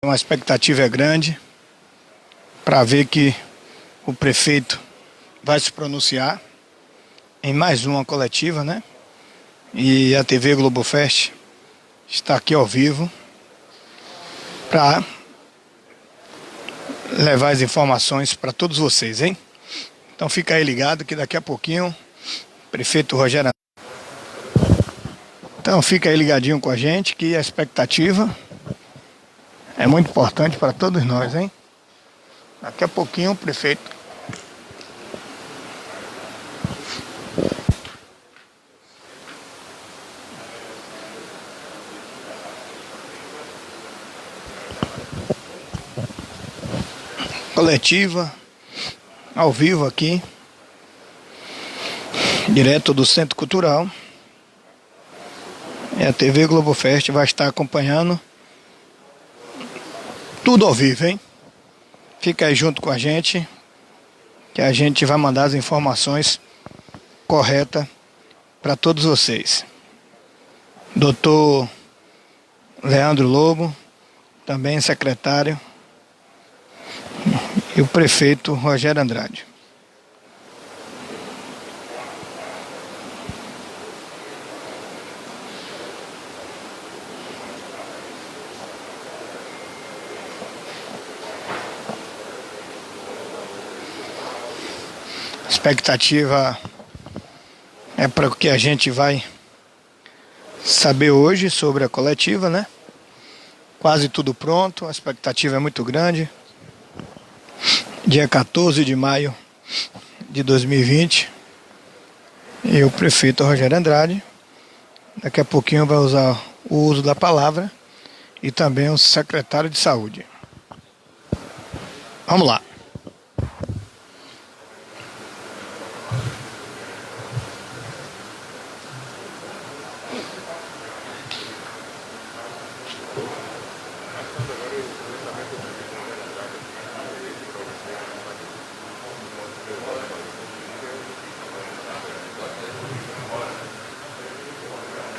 Uma expectativa é grande para ver que o prefeito vai se pronunciar em mais uma coletiva, né? E a TV Globofest está aqui ao vivo para levar as informações para todos vocês, hein? Então fica aí ligado que daqui a pouquinho o prefeito Rogério... Então fica aí ligadinho com a gente que a expectativa é muito importante para todos nós, hein? Daqui a pouquinho o prefeito... Coletiva, ao vivo aqui, direto do Centro Cultural. E a TV Globofest vai estar acompanhando tudo ao vivo, hein? Fica aí junto com a gente, que a gente vai mandar as informações corretas para todos vocês. Doutor Leandro Lobo, também secretário, e o prefeito Rogério Andrade. A expectativa é para o que a gente vai saber hoje sobre a coletiva, né? Quase tudo pronto, a expectativa é muito grande. Dia 14 de maio de 2020. E o prefeito Rogério Andrade, daqui a pouquinho vai usar o uso da palavra, e também o secretário de Saúde. Vamos lá.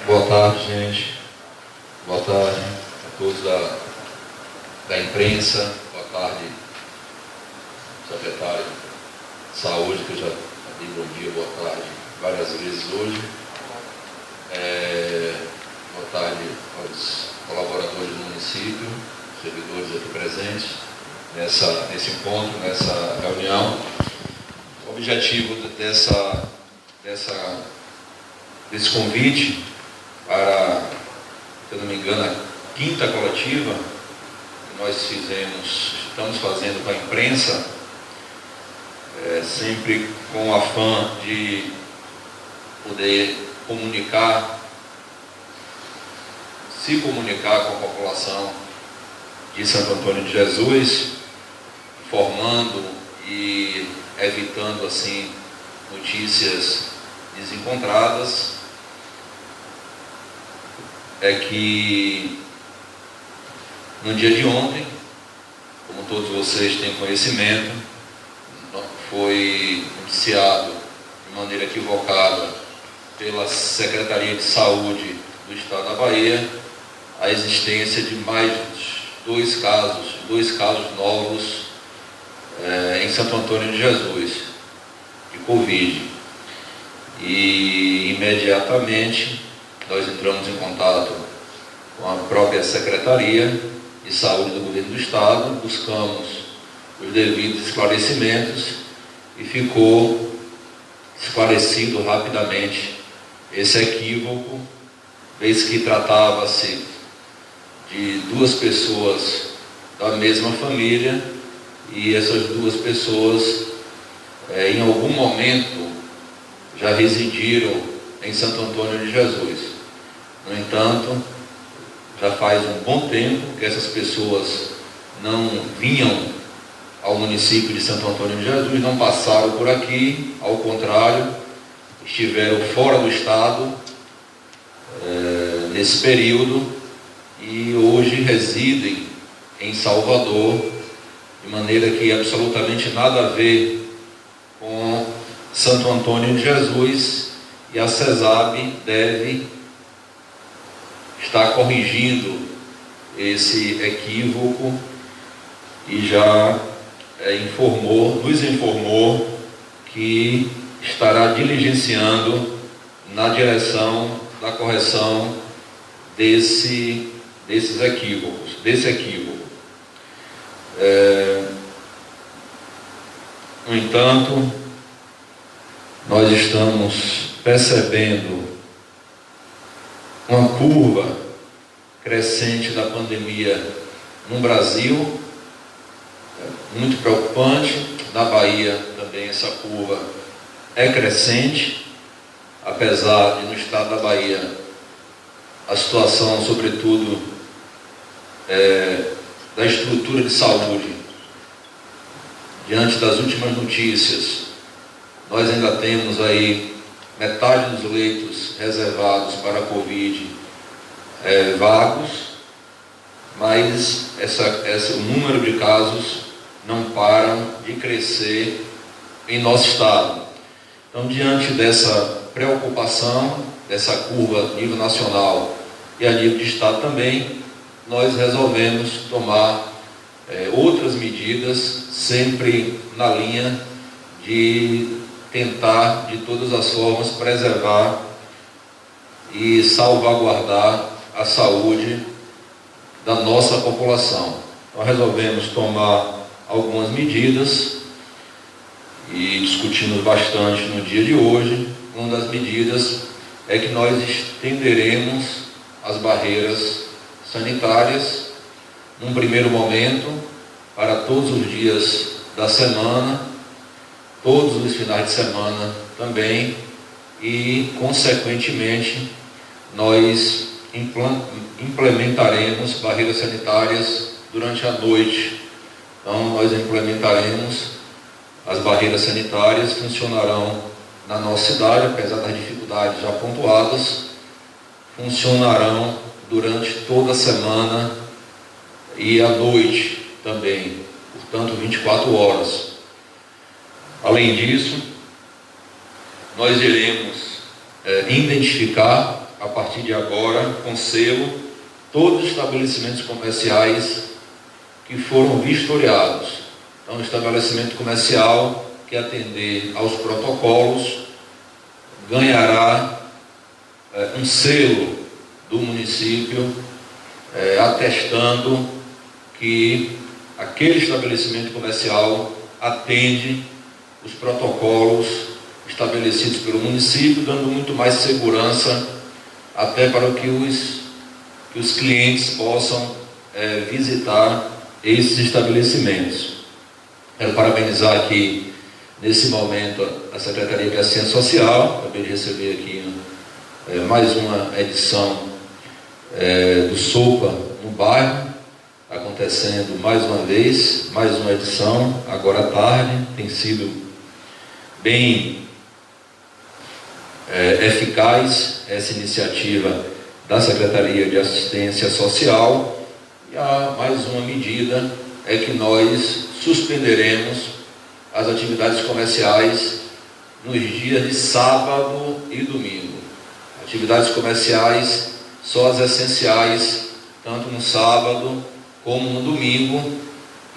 Boa tarde, gente. Boa tarde a todos da imprensa. Boa tarde, secretário de Saúde, que eu já dei bom dia, boa tarde várias vezes hoje. Boa tarde aos colaboradores do município, servidores aqui presentes nesse encontro, nessa reunião. O objetivo desse convite para, se eu não me engano, a quinta coletiva que nós estamos fazendo com a imprensa, sempre com o afã de poder se comunicar com a população de Santo Antônio de Jesus, informando e evitando, assim, notícias desencontradas. É que no dia de ontem, como todos vocês têm conhecimento, foi noticiado de maneira equivocada pela Secretaria de Saúde do Estado da Bahia a existência de mais dois casos novos em Santo Antônio de Jesus, de Covid. E imediatamente nós entramos em contato com a própria Secretaria de Saúde do Governo do Estado, buscamos os devidos esclarecimentos e ficou esclarecido rapidamente esse equívoco, vez que tratava-se de duas pessoas da mesma família e essas duas pessoas em algum momento já residiram em Santo Antônio de Jesus. No entanto, já faz um bom tempo que essas pessoas não vinham ao município de Santo Antônio de Jesus, não passaram por aqui, ao contrário, estiveram fora do estado nesse período e hoje residem em Salvador, de maneira que absolutamente nada a ver com Santo Antônio de Jesus, e a CESAB deve está corrigindo esse equívoco e já nos informou que estará diligenciando na direção da correção desse equívoco. No entanto, nós estamos percebendo uma curva crescente da pandemia no Brasil, muito preocupante. Na Bahia também essa curva é crescente, apesar de no estado da Bahia a situação, sobretudo, da estrutura de saúde, diante das últimas notícias, nós ainda temos aí metade dos leitos reservados para a Covid vagos, mas o número de casos não param de crescer em nosso estado. Então, diante dessa preocupação, dessa curva a nível nacional e a nível de estado também, nós resolvemos tomar outras medidas, sempre na linha de tentar, de todas as formas, preservar e salvaguardar a saúde da nossa população. Nós resolvemos tomar algumas medidas e discutimos bastante no dia de hoje. Uma das medidas é que nós estenderemos as barreiras sanitárias, num primeiro momento, para todos os dias da semana, todos os finais de semana também, e, consequentemente, nós implementaremos barreiras sanitárias durante a noite. Então, nós implementaremos as barreiras sanitárias, funcionarão na nossa cidade, apesar das dificuldades já pontuadas, funcionarão durante toda a semana e à noite também, portanto 24 horas. Além disso, nós iremos identificar, a partir de agora, com selo, todos os estabelecimentos comerciais que foram vistoriados. Então, o estabelecimento comercial que atender aos protocolos ganhará um selo do município atestando que aquele estabelecimento comercial atende os protocolos estabelecidos pelo município, dando muito mais segurança até para que os clientes possam visitar esses estabelecimentos. Quero parabenizar aqui, nesse momento, a Secretaria de Assistência Social. Acabei de receber aqui mais uma edição do SOPA no bairro, acontecendo mais uma vez, mais uma edição, agora à tarde. Tem sido bem eficaz essa iniciativa da Secretaria de Assistência Social. E a mais uma medida é que nós suspenderemos as atividades comerciais nos dias de sábado e domingo. Atividades comerciais só as essenciais, tanto no sábado como no domingo,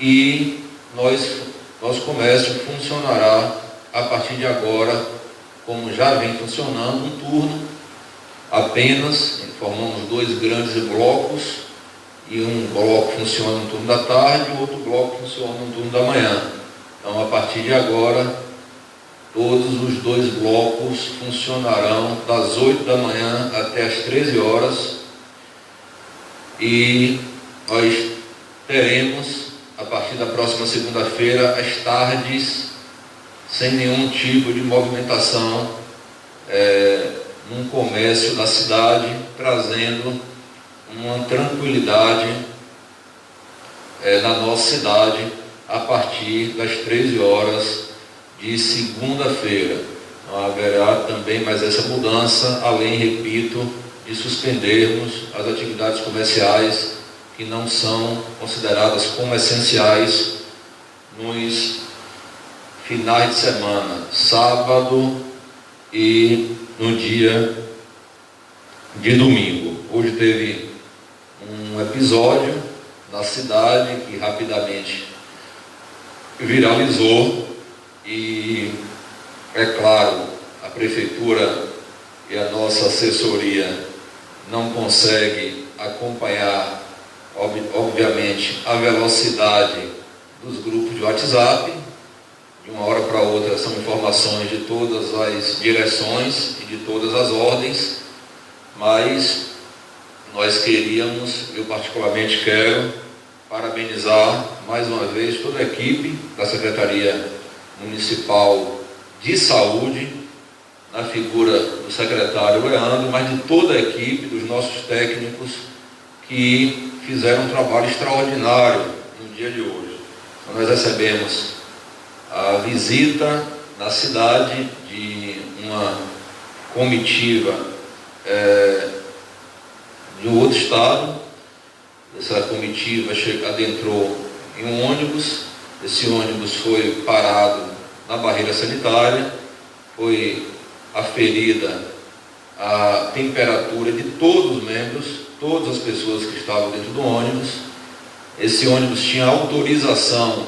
e nosso comércio funcionará a partir de agora, como já vem funcionando, um turno apenas. Formamos 2 grandes blocos, e um bloco funciona no turno da tarde e o outro bloco funciona no turno da manhã. Então, a partir de agora, todos os 2 blocos funcionarão das 8 da manhã até as 13 horas, e nós teremos, a partir da próxima segunda-feira, as tardes sem nenhum tipo de movimentação num comércio da cidade, trazendo uma tranquilidade na nossa cidade a partir das 13 horas de segunda-feira. Não haverá também mais essa mudança, além, repito, de suspendermos as atividades comerciais que não são consideradas como essenciais nos finais de semana, sábado e no dia de domingo. Hoje teve um episódio na cidade que rapidamente viralizou e, é claro, a Prefeitura e a nossa assessoria não consegue acompanhar, obviamente, a velocidade dos grupos de WhatsApp. De uma hora para outra são informações de todas as direções e de todas as ordens, mas nós queríamos, eu particularmente quero, parabenizar mais uma vez toda a equipe da Secretaria Municipal de Saúde, na figura do secretário Leandro, mas de toda a equipe, dos nossos técnicos, que fizeram um trabalho extraordinário no dia de hoje. Então, nós recebemos a visita na cidade de uma comitiva de um outro estado. Essa comitiva adentrou em um ônibus. Esse ônibus foi parado na barreira sanitária, foi aferida a temperatura de todos os membros, todas as pessoas que estavam dentro do ônibus. Esse ônibus tinha autorização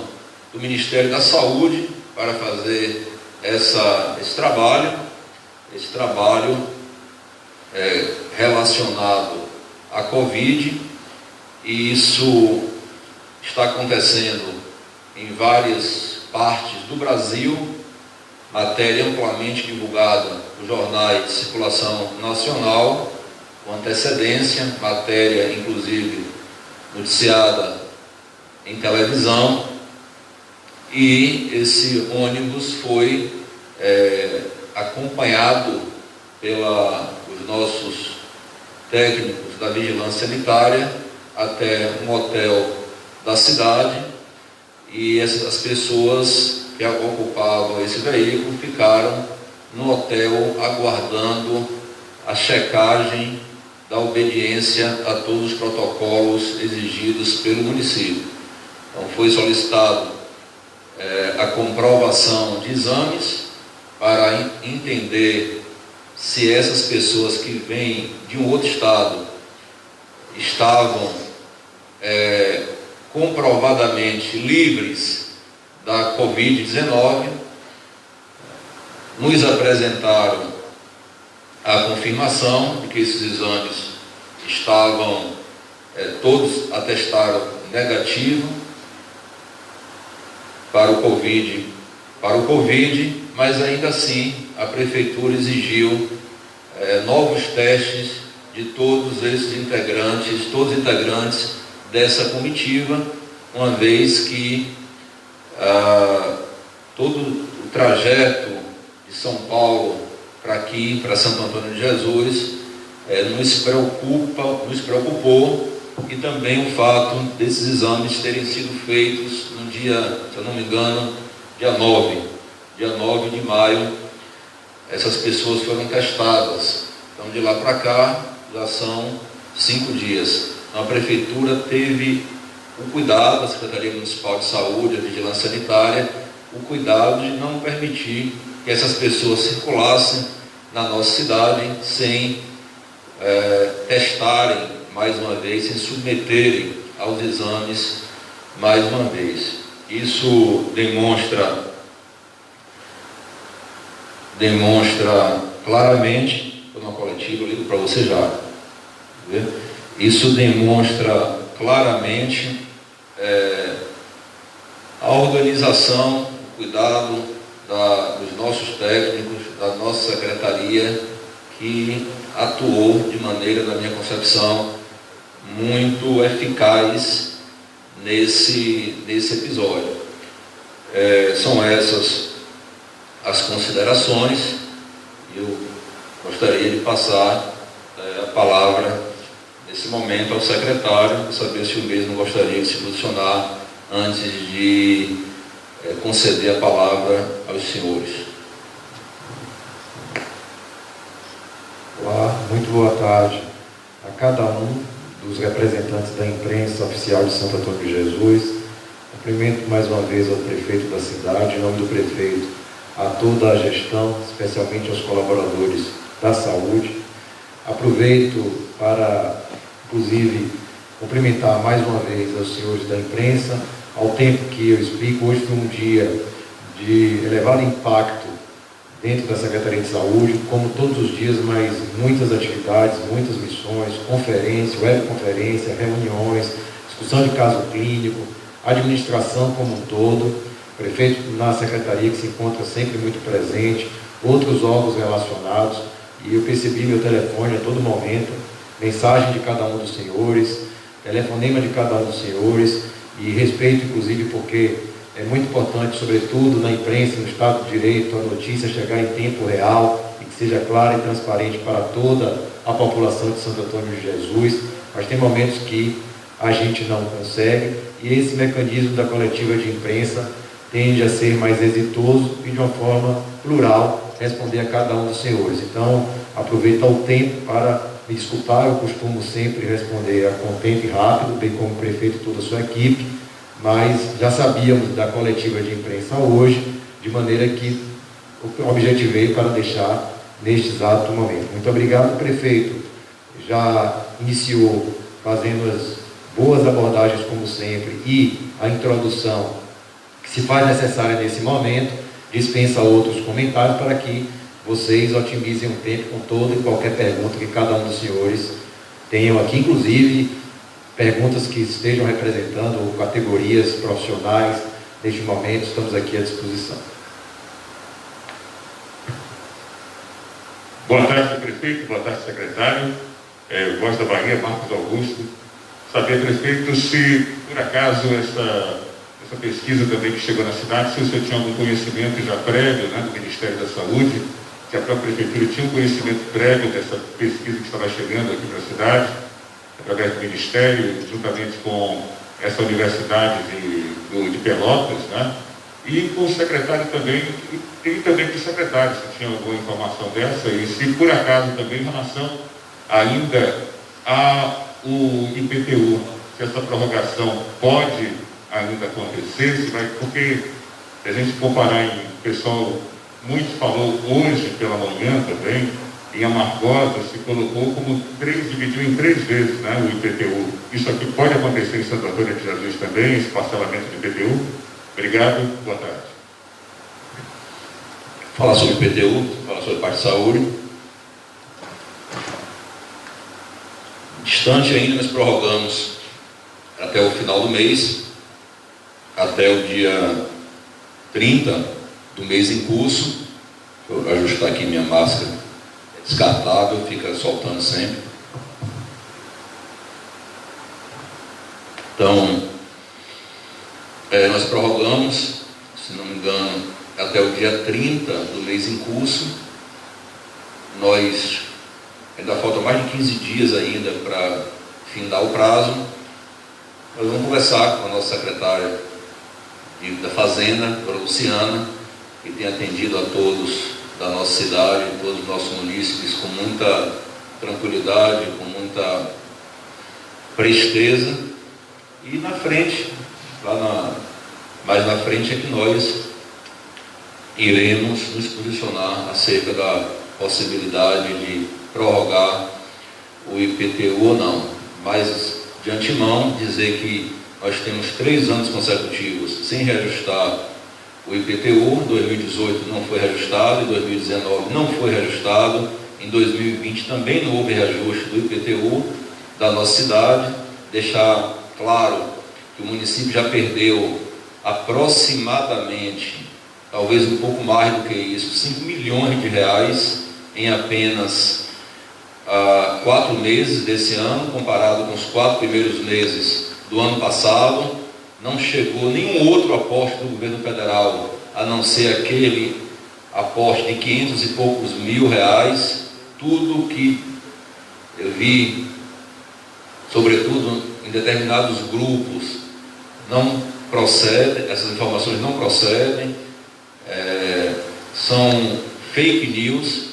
do Ministério da Saúde para fazer esse trabalho relacionado à Covid, e isso está acontecendo em várias partes do Brasil, matéria amplamente divulgada nos jornais de circulação nacional, com antecedência, matéria inclusive noticiada em televisão, e esse ônibus foi acompanhado pelos nossos técnicos da vigilância sanitária até um hotel da cidade, e as pessoas que ocupavam esse veículo ficaram no hotel aguardando a checagem da obediência a todos os protocolos exigidos pelo município. Então foi solicitado a comprovação de exames para entender se essas pessoas que vêm de um outro estado estavam comprovadamente livres da Covid-19. Nos apresentaram a confirmação de que esses exames estavam, todos atestaram negativo para o Covid, mas ainda assim a Prefeitura exigiu novos testes de todos os integrantes dessa comitiva, uma vez que todo o trajeto de São Paulo para aqui, para Santo Antônio de Jesus, nos preocupou, e também o fato desses exames terem sido feitos no dia, se eu não me engano, dia 9 de maio. Essas pessoas foram testadas. Então, de lá para cá, já são 5 dias. Então, a Prefeitura teve o cuidado, a Secretaria Municipal de Saúde, a Vigilância Sanitária, o cuidado de não permitir que essas pessoas circulassem na nossa cidade sem testarem mais uma vez, sem submeterem aos exames mais uma vez. Isso demonstra claramente, foi uma coletiva, eu ligo para você já, isso demonstra claramente a organização, o cuidado dos nossos técnicos, da nossa secretaria, que atuou de maneira, na minha concepção, muito eficaz nesse episódio. São essas as considerações. Eu gostaria de passar a palavra nesse momento ao secretário, para saber se o mesmo gostaria de se posicionar antes de conceder a palavra aos senhores. Olá, muito boa tarde a cada um dos representantes da imprensa oficial de Santo Antônio de Jesus. Cumprimento mais uma vez ao prefeito da cidade, em nome do prefeito, a toda a gestão, especialmente aos colaboradores da saúde. Aproveito para, inclusive, Cumprimentar mais uma vez aos senhores da imprensa, ao tempo que eu explico, hoje foi um dia de elevado impacto dentro da Secretaria de Saúde, como todos os dias, mas muitas atividades, muitas missões, conferência, webconferência, reuniões, discussão de caso clínico, administração como um todo, prefeito na secretaria que se encontra sempre muito presente, outros órgãos relacionados, e eu percebi meu telefone a todo momento, mensagem de cada um dos senhores, telefonema de cada um dos senhores, e respeito inclusive porque é muito importante, sobretudo na imprensa, no Estado de Direito, a notícia chegar em tempo real e que seja clara e transparente para toda a população de Santo Antônio de Jesus, mas tem momentos que a gente não consegue, e esse mecanismo da coletiva de imprensa tende a ser mais exitoso e de uma forma plural responder a cada um dos senhores. Então, aproveitar o tempo para me desculpar, eu costumo sempre responder a contento e rápido, bem como o prefeito e toda a sua equipe, mas já sabíamos da coletiva de imprensa hoje, de maneira que o objetivei para deixar neste exato momento. Muito obrigado, prefeito. Já iniciou fazendo as boas abordagens, como sempre, e a introdução que se faz necessária nesse momento, dispensa outros comentários para que vocês otimizem o tempo com toda e qualquer pergunta que cada um dos senhores tenham aqui, inclusive perguntas que estejam representando categorias profissionais. Neste momento, estamos aqui à disposição. Boa tarde, prefeito. Boa tarde, secretário. Voz da Bahia, Marcos Augusto. Saber, prefeito, se por acaso essa pesquisa também que chegou na cidade, se o senhor tinha algum conhecimento já prévio, né, do Ministério da Saúde, se a própria prefeitura tinha um conhecimento prévio dessa pesquisa que estava chegando aqui para a cidade, através do Ministério, juntamente com essa universidade de Pelotas, né? E com o secretário também, e também com o secretário, se tinha alguma informação dessa, e se por acaso também em relação ainda ao IPTU, se essa prorrogação pode ainda acontecer, se vai, porque se a gente comparar em pessoal, muito falou hoje pela manhã também, em Amargosa se colocou como dividiu em 3 vezes, né, o IPTU. Isso aqui pode acontecer em Santo Antônio de Jesus também, esse parcelamento de IPTU. Obrigado, boa tarde. Falar sobre IPTU, falar sobre parte de saúde. Distante ainda, nós prorrogamos até o final do mês, até o dia 30 do mês em curso. Deixa eu ajustar aqui minha máscara. Descartável, fica soltando sempre. Então, nós prorrogamos, se não me engano, até o dia 30 do mês em curso. Nós, ainda falta mais de 15 dias ainda para findar o prazo. Nós vamos conversar com a nossa secretária da Fazenda, a doutora Luciana, que tem atendido a todos da nossa cidade, todos os nossos munícipes com muita tranquilidade, com muita presteza, e na frente, mais na frente é que nós iremos nos posicionar acerca da possibilidade de prorrogar o IPTU ou não, mas de antemão dizer que nós temos 3 anos consecutivos sem reajustar o IPTU. 2018 não foi reajustado, em 2019 não foi reajustado, em 2020 também não houve reajuste do IPTU da nossa cidade. Deixar claro que o município já perdeu aproximadamente, talvez um pouco mais do que isso, 5 milhões de reais em apenas 4 meses desse ano, comparado com os 4 primeiros meses do ano passado. Não chegou nenhum outro aporte do governo federal, a não ser aquele aporte de 500 e poucos mil reais. Tudo que eu vi, sobretudo em determinados grupos, não procede, essas informações não procedem, são fake news.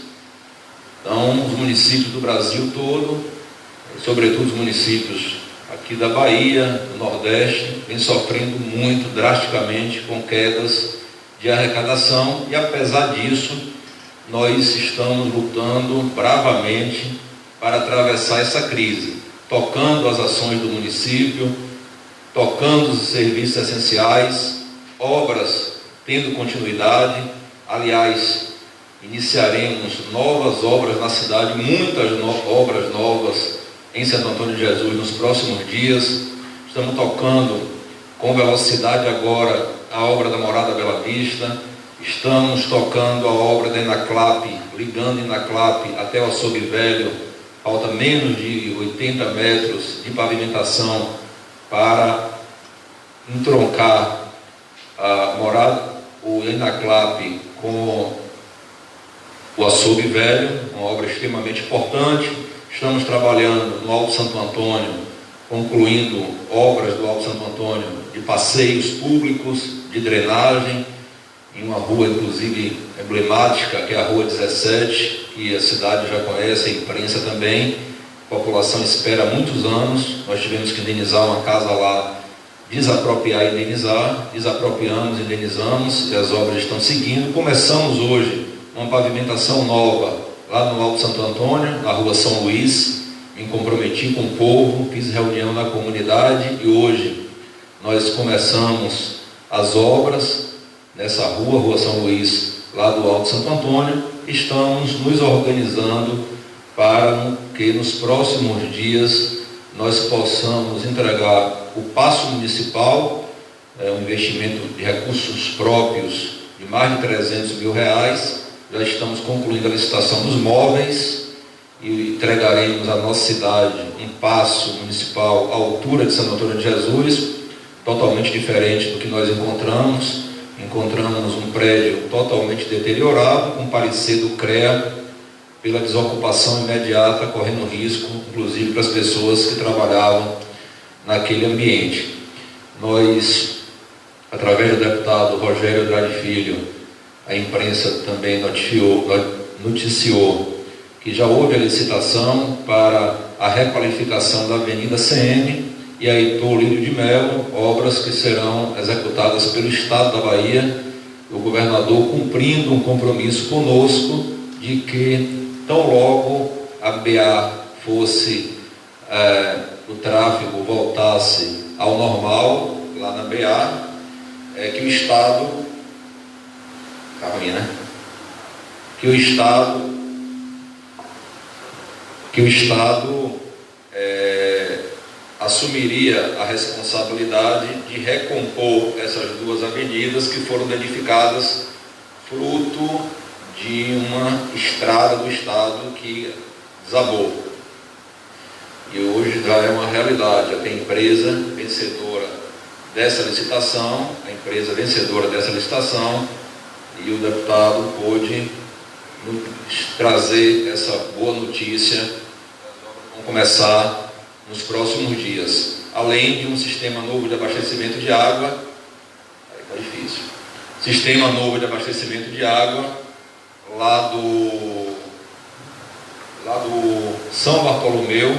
Então, os municípios do Brasil todo, sobretudo os municípios aqui da Bahia, do Nordeste, vem sofrendo muito drasticamente com quedas de arrecadação, e apesar disso, nós estamos lutando bravamente para atravessar essa crise. tocando as ações do município, tocando os serviços essenciais, obras tendo continuidade. Aliás, iniciaremos novas obras na cidade, muitas obras novas em Santo Antônio de Jesus nos próximos dias. Estamos tocando com velocidade agora a obra da Morada Bela Vista, estamos tocando a obra da Inaclap, ligando Inaclap até o Açougue Velho, falta menos de 80 metros de pavimentação para entroncar a Morada, o Inaclap com o Açougue Velho, uma obra extremamente importante. Estamos trabalhando no Alto Santo Antônio, concluindo obras do Alto Santo Antônio de passeios públicos, de drenagem, em uma rua inclusive emblemática, que é a Rua 17, que a cidade já conhece, a imprensa também. A população espera há muitos anos. Nós tivemos que indenizar uma casa lá, desapropriar e indenizar, desapropriamos, indenizamos, e as obras estão seguindo. Começamos hoje uma pavimentação nova lá no Alto Santo Antônio, na Rua São Luís. Me comprometi com o povo, fiz reunião na comunidade e hoje nós começamos as obras nessa rua, Rua São Luís, lá do Alto Santo Antônio. Estamos nos organizando para que nos próximos dias nós possamos entregar o paço municipal, um investimento de recursos próprios de mais de 300 mil reais. Já estamos concluindo a licitação dos móveis e entregaremos à nossa cidade um paço municipal à altura de Santo Antônio de Jesus, totalmente diferente do que nós encontramos. Encontramos um prédio totalmente deteriorado, com parecer do CREA, pela desocupação imediata, correndo risco, inclusive para as pessoas que trabalhavam naquele ambiente. Nós, através do deputado Rogério Andrade Filho, a imprensa também noticiou que já houve a licitação para a requalificação da Avenida CM e a Heitor Lírio de Melo, obras que serão executadas pelo Estado da Bahia, o governador cumprindo um compromisso conosco de que tão logo a BA fosse, o tráfego voltasse ao normal lá na BA, que o Estado, que o Estado assumiria a responsabilidade de recompor essas duas avenidas que foram edificadas fruto de uma estrada do Estado que desabou. E hoje já é uma realidade. A empresa vencedora dessa licitação, e o deputado pôde trazer essa boa notícia. Vamos começar nos próximos dias, além de um sistema novo de abastecimento de água. Aí está difícil. Sistema novo de abastecimento de água lá do São Bartolomeu,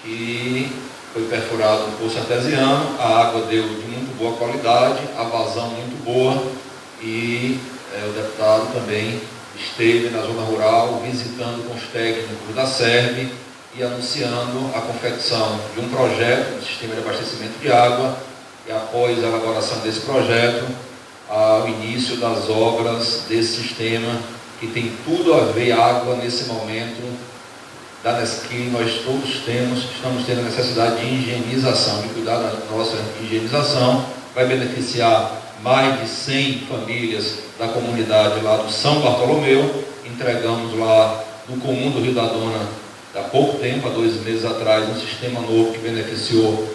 que foi perfurado um poço artesiano. A água deu de muito boa qualidade, a vazão muito boa, e o deputado também esteve na zona rural visitando com os técnicos da SERB e anunciando a confecção de um projeto de sistema de abastecimento de água, e após a elaboração desse projeto, ao início das obras desse sistema, que tem tudo a ver água nesse momento, que nós todos estamos tendo a necessidade de higienização, de cuidar da nossa higienização. Vai beneficiar mais de 100 famílias da comunidade lá do São Bartolomeu. Entregamos lá no Comum do Rio da Dona, há pouco tempo, há 2 meses atrás, um sistema novo que beneficiou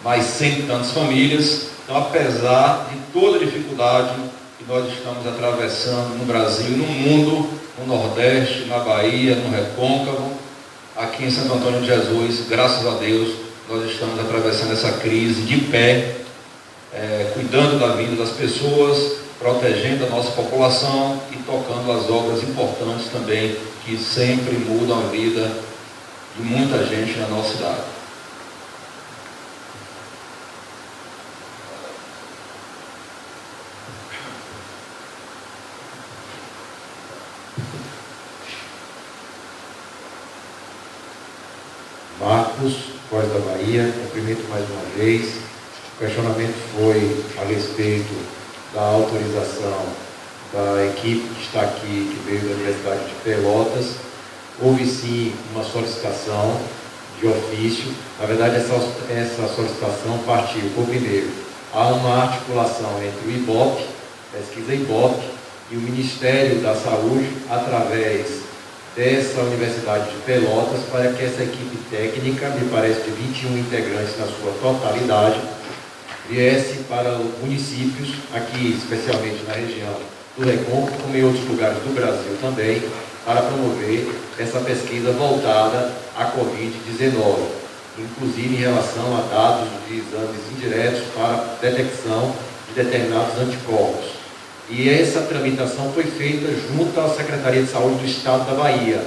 mais 100 e tantas famílias. Então, apesar de toda a dificuldade que nós estamos atravessando no Brasil e no mundo, no Nordeste, na Bahia, no Recôncavo, aqui em Santo Antônio de Jesus, graças a Deus, nós estamos atravessando essa crise de pé, cuidando da vida das pessoas, protegendo a nossa população e tocando as obras importantes também, que sempre mudam a vida de muita gente na nossa cidade. Marcos, Voz da Bahia, cumprimento mais uma vez. O questionamento foi a respeito da autorização da equipe que está aqui, que veio da Universidade de Pelotas. Houve sim uma solicitação de ofício. Na verdade, essa solicitação partiu, por primeiro, há uma articulação entre o IBOP, pesquisa IBOP, e o Ministério da Saúde, através dessa Universidade de Pelotas, para que essa equipe técnica, me parece de 21 integrantes na sua totalidade, viesse para os municípios, aqui especialmente na região do Recôncavo, como em outros lugares do Brasil também, para promover essa pesquisa voltada à Covid-19, inclusive em relação a dados de exames indiretos para detecção de determinados anticorpos. E essa tramitação foi feita junto à Secretaria de Saúde do Estado da Bahia,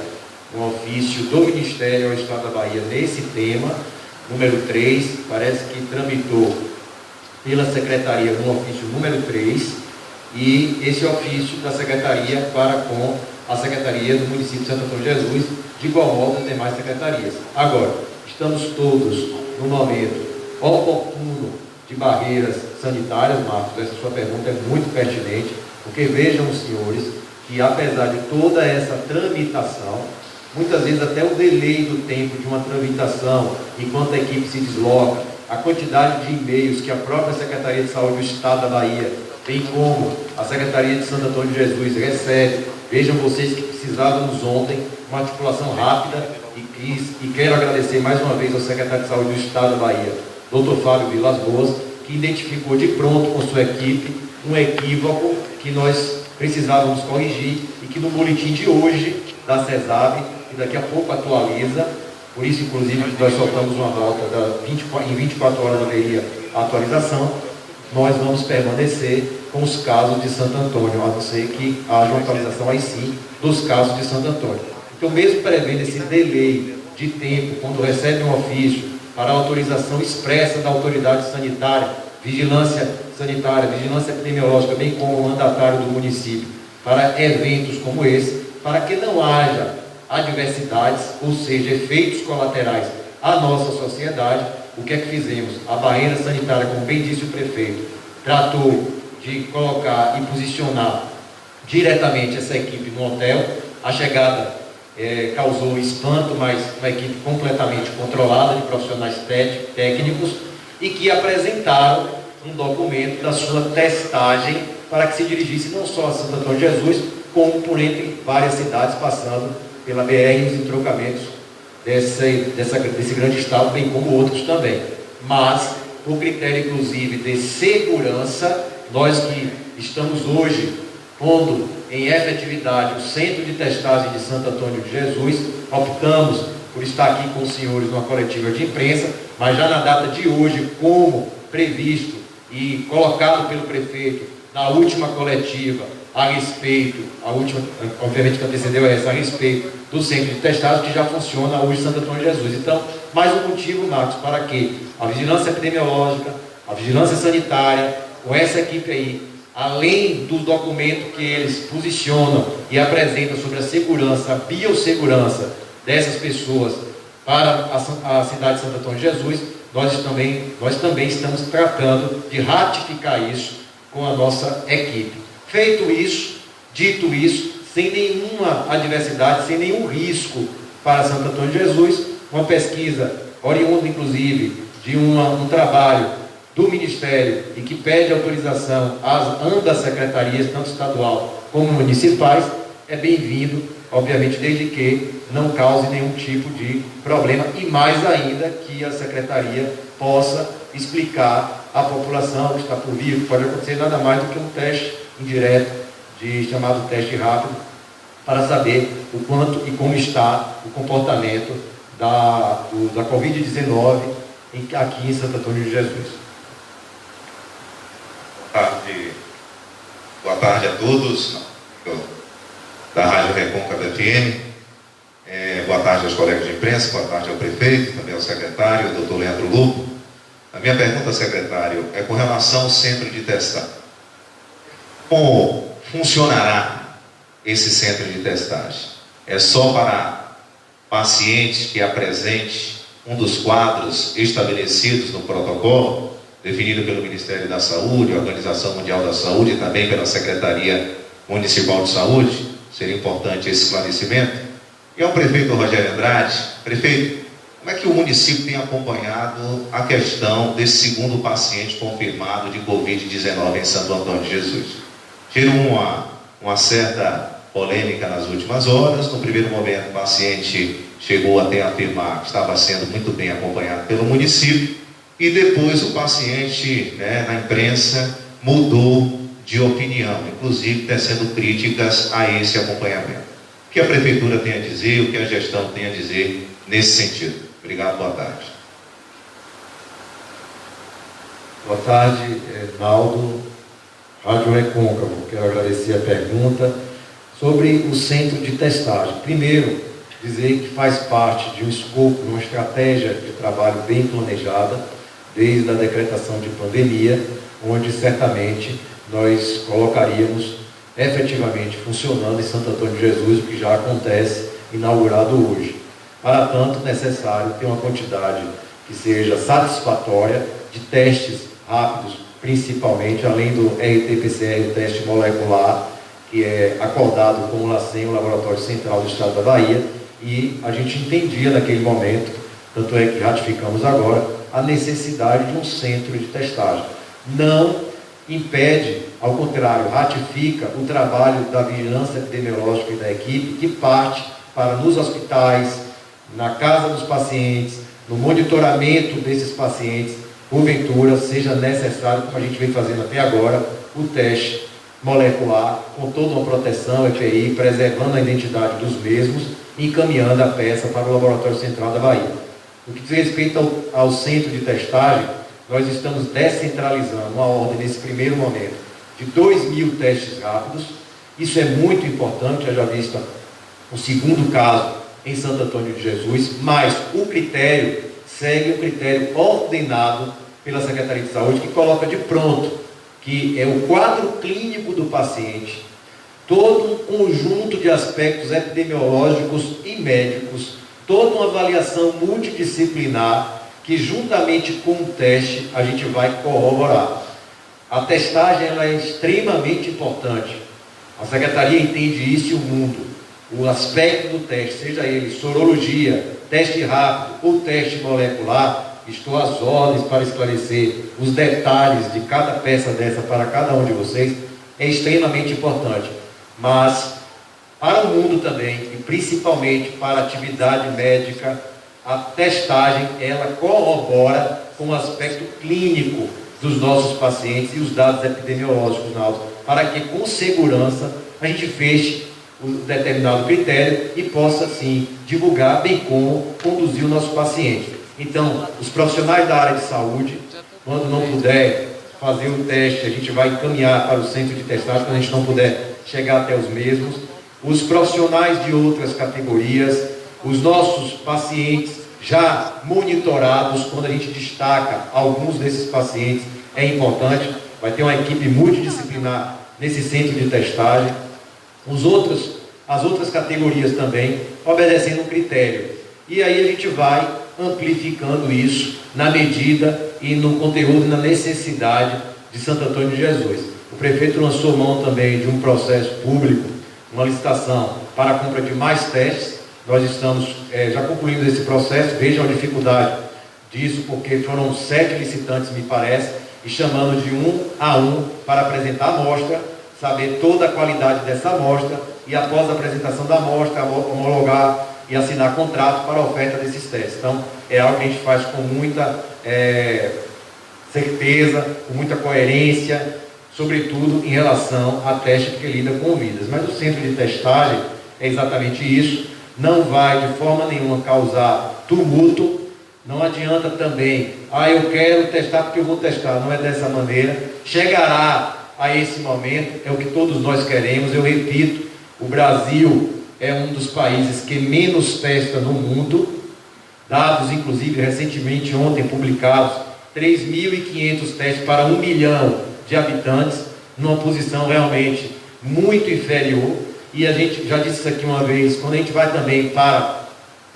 um ofício do Ministério ao Estado da Bahia nesse tema, número 3, parece que tramitou pela Secretaria no ofício número 3, e esse ofício da Secretaria para com a Secretaria do município de Santo Antônio de Jesus, de igual modo as demais secretarias. Agora, estamos todos no momento oportuno de barreiras sanitárias, Marcos, essa sua pergunta é muito pertinente, porque vejam os senhores que apesar de toda essa tramitação, muitas vezes até o delay do tempo de uma tramitação, enquanto a equipe se desloca, a quantidade de e-mails que a própria Secretaria de Saúde do Estado da Bahia, bem como a Secretaria de Santo Antônio de Jesus recebe, vejam vocês que precisávamos ontem uma articulação rápida e quero agradecer mais uma vez ao secretário de Saúde do Estado da Bahia, Dr. Fábio Vilas Boas, que identificou de pronto com sua equipe um equívoco que nós precisávamos corrigir e que no boletim de hoje da CESAB, que daqui a pouco atualiza, por isso inclusive nós soltamos uma nota em 24 horas haveria a atualização, nós vamos permanecer com os casos de Santo Antônio, a não ser que haja uma atualização aí sim dos casos de Santo Antônio. Então, mesmo prevendo esse delay de tempo, quando recebe um ofício para autorização expressa da autoridade sanitária, vigilância sanitária, vigilância epidemiológica, bem como o mandatário do município, para eventos como esse, para que não haja adversidades, ou seja, efeitos colaterais à nossa sociedade, o que é que fizemos? A barreira sanitária, como bem disse o prefeito, tratou de colocar e posicionar diretamente essa equipe no hotel. A chegada causou espanto, mas uma equipe completamente controlada de profissionais técnicos e que apresentaram um documento da sua testagem para que se dirigisse não só a Santo Antônio de Jesus, como por entre várias cidades, passando pela BR e os entrocamentos desse grande estado, bem como outros também. Mas, por critério inclusive de segurança, nós que estamos hoje pondo em efetividade o Centro de Testagem de Santo Antônio de Jesus, optamos por estar aqui com os senhores numa coletiva de imprensa, mas já na data de hoje, como previsto e colocado pelo prefeito na última coletiva a respeito, a última, obviamente que antecedeu essa, a respeito do Centro de Testagem que já funciona hoje em Santo Antônio de Jesus. Então, mais um motivo, Marcos, para que a vigilância epidemiológica, a vigilância sanitária, com essa equipe aí, além do documento que eles posicionam e apresentam sobre a segurança, a biossegurança dessas pessoas para a cidade de Santo Antônio de Jesus, nós também estamos tratando de ratificar isso com a nossa equipe. Feito isso, dito isso, sem nenhuma adversidade, sem nenhum risco para Santo Antônio de Jesus, uma pesquisa oriunda inclusive de um trabalho do Ministério e que pede autorização às ambas secretarias, tanto estadual como municipais, é bem-vindo, obviamente, desde que não cause nenhum tipo de problema e mais ainda que a secretaria possa explicar à população que está por vir, que pode acontecer nada mais do que um teste indireto, chamado teste rápido, para saber o quanto e como está o comportamento da Covid-19 aqui em Santo Antônio de Jesus. Boa tarde a todos da Rádio Recôncavo FM. Boa tarde aos colegas de imprensa, boa tarde ao prefeito, também ao secretário, o doutor Leandro Lupo. A minha pergunta, secretário, é com relação ao centro de testagem. Como funcionará esse centro de testagem? É só para pacientes que apresentem um dos quadros estabelecidos no protocolo, definido pelo Ministério da Saúde, a Organização Mundial da Saúde e também pela Secretaria Municipal de Saúde. Seria importante esse esclarecimento. E ao prefeito Rogério Andrade: prefeito, como é que o município tem acompanhado a questão desse segundo paciente confirmado de Covid-19 em Santo Antônio de Jesus? Gerou uma certa polêmica nas últimas horas. No primeiro momento, o paciente chegou até a afirmar que estava sendo muito bem acompanhado pelo município, e depois o paciente, na imprensa, mudou de opinião, inclusive tecendo críticas a esse acompanhamento. O que a prefeitura tem a dizer, o que a gestão tem a dizer nesse sentido? Obrigado, boa tarde. Boa tarde, Naldo, Rádio Recôncavo. Quero agradecer a pergunta sobre o centro de testagem. Primeiro, dizer que faz parte de um escopo, de uma estratégia de trabalho bem planejada, desde a decretação de pandemia, onde certamente nós colocaríamos efetivamente funcionando em Santo Antônio de Jesus, o que já acontece, inaugurado hoje. Para tanto, necessário ter uma quantidade que seja satisfatória de testes rápidos, principalmente, além do RT-PCR, o teste molecular, que é acordado com o LACEN, o Laboratório Central do Estado da Bahia, e a gente entendia naquele momento, tanto é que ratificamos agora, a necessidade de um centro de testagem. Não impede, ao contrário, ratifica o trabalho da vigilância epidemiológica e da equipe, que parte para nos hospitais, na casa dos pacientes, no monitoramento desses pacientes, porventura seja necessário, como a gente vem fazendo até agora, o teste molecular, com toda uma proteção, EPI, preservando a identidade dos mesmos, encaminhando a peça para o Laboratório Central da Bahia. No que diz respeito ao centro de testagem, nós estamos descentralizando uma ordem nesse primeiro momento de 2.000 testes rápidos. Isso é muito importante, já visto o segundo caso em Santo Antônio de Jesus, mas o critério segue um critério ordenado pela Secretaria de Saúde, que coloca de pronto, que é o quadro clínico do paciente, todo um conjunto de aspectos epidemiológicos e médicos, toda uma avaliação multidisciplinar, que juntamente com o teste a gente vai corroborar. A testagem ela é extremamente importante. A Secretaria entende isso e o mundo. O aspecto do teste, seja ele sorologia, teste rápido ou teste molecular, estou às ordens para esclarecer os detalhes de cada peça dessa para cada um de vocês, é extremamente importante. Mas para o mundo também, e principalmente para a atividade médica, a testagem ela corrobora com o aspecto clínico dos nossos pacientes e os dados epidemiológicos, para que com segurança a gente feche um determinado critério e possa, sim, divulgar, bem como conduzir o nosso paciente. Então, os profissionais da área de saúde, quando não puder fazer o teste, a gente vai encaminhar para o centro de testagem, quando a gente não puder chegar até os mesmos. Os profissionais de outras categorias, os nossos pacientes já monitorados, quando a gente destaca alguns desses pacientes, é importante, vai ter uma equipe multidisciplinar nesse centro de testagem. As outras categorias também, obedecendo um critério. E aí a gente vai amplificando isso na medida e no conteúdo e na necessidade de Santo Antônio de Jesus. O prefeito lançou mão também de um processo público, uma licitação para a compra de mais testes. Nós estamos já concluindo esse processo. Vejam a dificuldade disso, porque foram 7 licitantes, me parece, e chamando de um a um para apresentar a amostra, saber toda a qualidade dessa amostra e, após a apresentação da amostra, homologar e assinar contrato para a oferta desses testes. Então, é algo que a gente faz com muita certeza, com muita coerência, sobretudo em relação a teste que lida com vidas. Mas o centro de testagem é exatamente isso, não vai de forma nenhuma causar tumulto. Não adianta também, eu quero testar porque eu vou testar, não é dessa maneira. Chegará a esse momento, é o que todos nós queremos. Eu repito, o Brasil é um dos países que menos testa no mundo. Dados, inclusive, recentemente, ontem publicados, 3.500 testes para 1 milhão de habitantes, numa posição realmente muito inferior. E a gente já disse isso aqui uma vez, quando a gente vai também para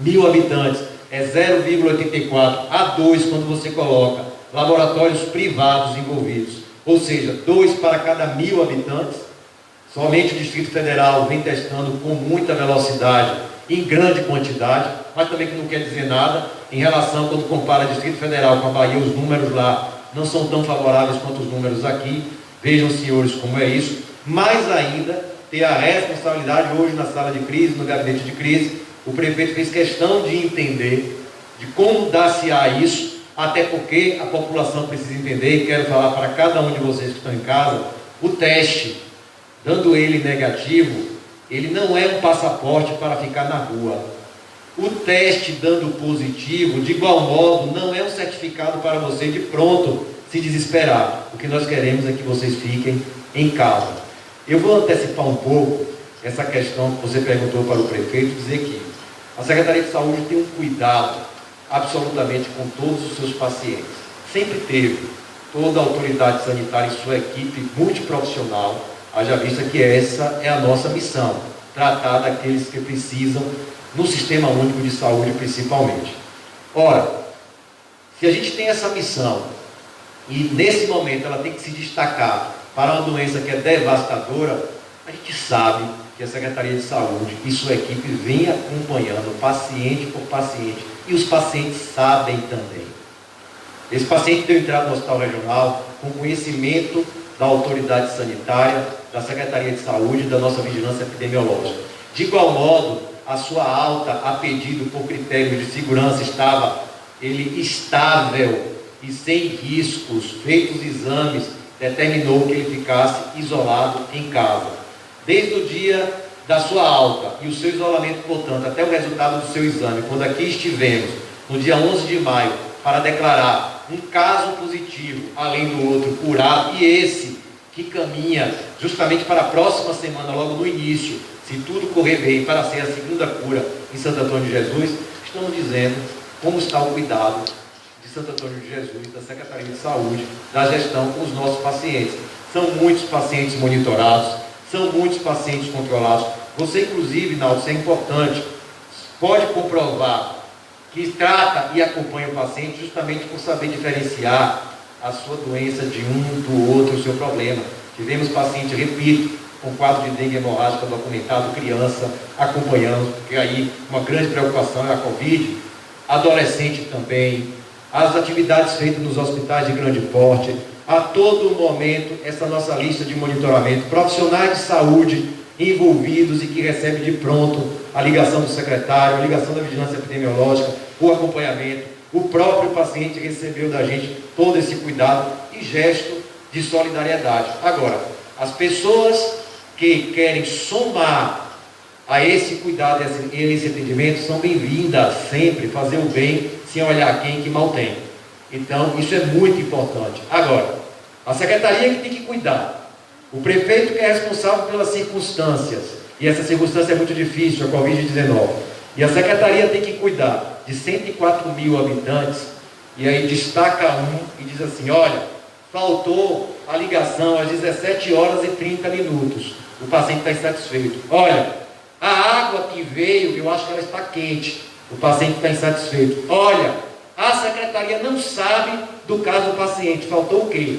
1.000 habitantes, é 0,84 a 2 quando você coloca laboratórios privados envolvidos, ou seja, 2 para cada 1.000 habitantes. Somente o Distrito Federal vem testando com muita velocidade, em grande quantidade, mas também que não quer dizer nada em relação, quando compara Distrito Federal com a Bahia, os números lá não são tão favoráveis quanto os números aqui. Vejam, senhores, como é isso. Mais ainda, ter a responsabilidade hoje na sala de crise, no gabinete de crise, o prefeito fez questão de entender de como dar-se-á isso, até porque a população precisa entender, e quero falar para cada um de vocês que estão em casa, o teste, dando ele negativo, ele não é um passaporte para ficar na rua. O teste dando positivo, de igual modo, não é um certificado para você de pronto se desesperar. O que nós queremos é que vocês fiquem em casa. Eu vou antecipar um pouco essa questão que você perguntou para o prefeito, dizer que a Secretaria de Saúde tem um cuidado absolutamente com todos os seus pacientes. Sempre teve toda a autoridade sanitária e sua equipe multiprofissional, haja vista que essa é a nossa missão, tratar daqueles que precisam no Sistema Único de Saúde principalmente. Ora, se a gente tem essa missão e nesse momento ela tem que se destacar para uma doença que é devastadora, a gente sabe que a Secretaria de Saúde e sua equipe vem acompanhando paciente por paciente, e os pacientes sabem também. Esse paciente deu entrada no hospital regional com conhecimento da autoridade sanitária, da Secretaria de Saúde e da nossa vigilância epidemiológica. De igual modo, a sua alta, a pedido por critérios de segurança, estava ele estável e sem riscos. Feitos os exames, determinou que ele ficasse isolado em casa. Desde o dia da sua alta e o seu isolamento, portanto, até o resultado do seu exame, quando aqui estivemos, no dia 11 de maio, para declarar um caso positivo, além do outro curado, e esse que caminha justamente para a próxima semana, logo no início, se tudo correr bem, para ser a segunda cura em Santo Antônio de Jesus, estamos dizendo como está o cuidado de Santo Antônio de Jesus, da Secretaria de Saúde, da gestão com os nossos pacientes. São muitos pacientes monitorados, são muitos pacientes controlados. Você, inclusive, Naldo, isso é importante, pode comprovar que trata e acompanha o paciente justamente por saber diferenciar a sua doença de um do outro, o seu problema. Tivemos paciente, repito, com quadro de dengue hemorrágica documentado, criança, acompanhamos, porque aí uma grande preocupação é a Covid, adolescente também, as atividades feitas nos hospitais de grande porte, a todo momento essa nossa lista de monitoramento, profissionais de saúde envolvidos e que recebem de pronto a ligação do secretário, a ligação da vigilância epidemiológica, o acompanhamento. O próprio paciente recebeu da gente todo esse cuidado e gesto de solidariedade. Agora, as pessoas que querem somar a esse cuidado e a esse atendimento são bem-vindas sempre, fazer o bem sem olhar quem que mal tem. Então, isso é muito importante. Agora, a secretaria que tem que cuidar, o prefeito que é responsável pelas circunstâncias, e essa circunstância é muito difícil, a Covid-19, e a secretaria tem que cuidar de 104.000 habitantes, e aí destaca um e diz assim, olha, faltou a ligação às 17 horas e 30 minutos, o paciente está insatisfeito. Olha, a água que veio, eu acho que ela está quente, o paciente está insatisfeito. Olha, a secretaria não sabe do caso do paciente, faltou o quê?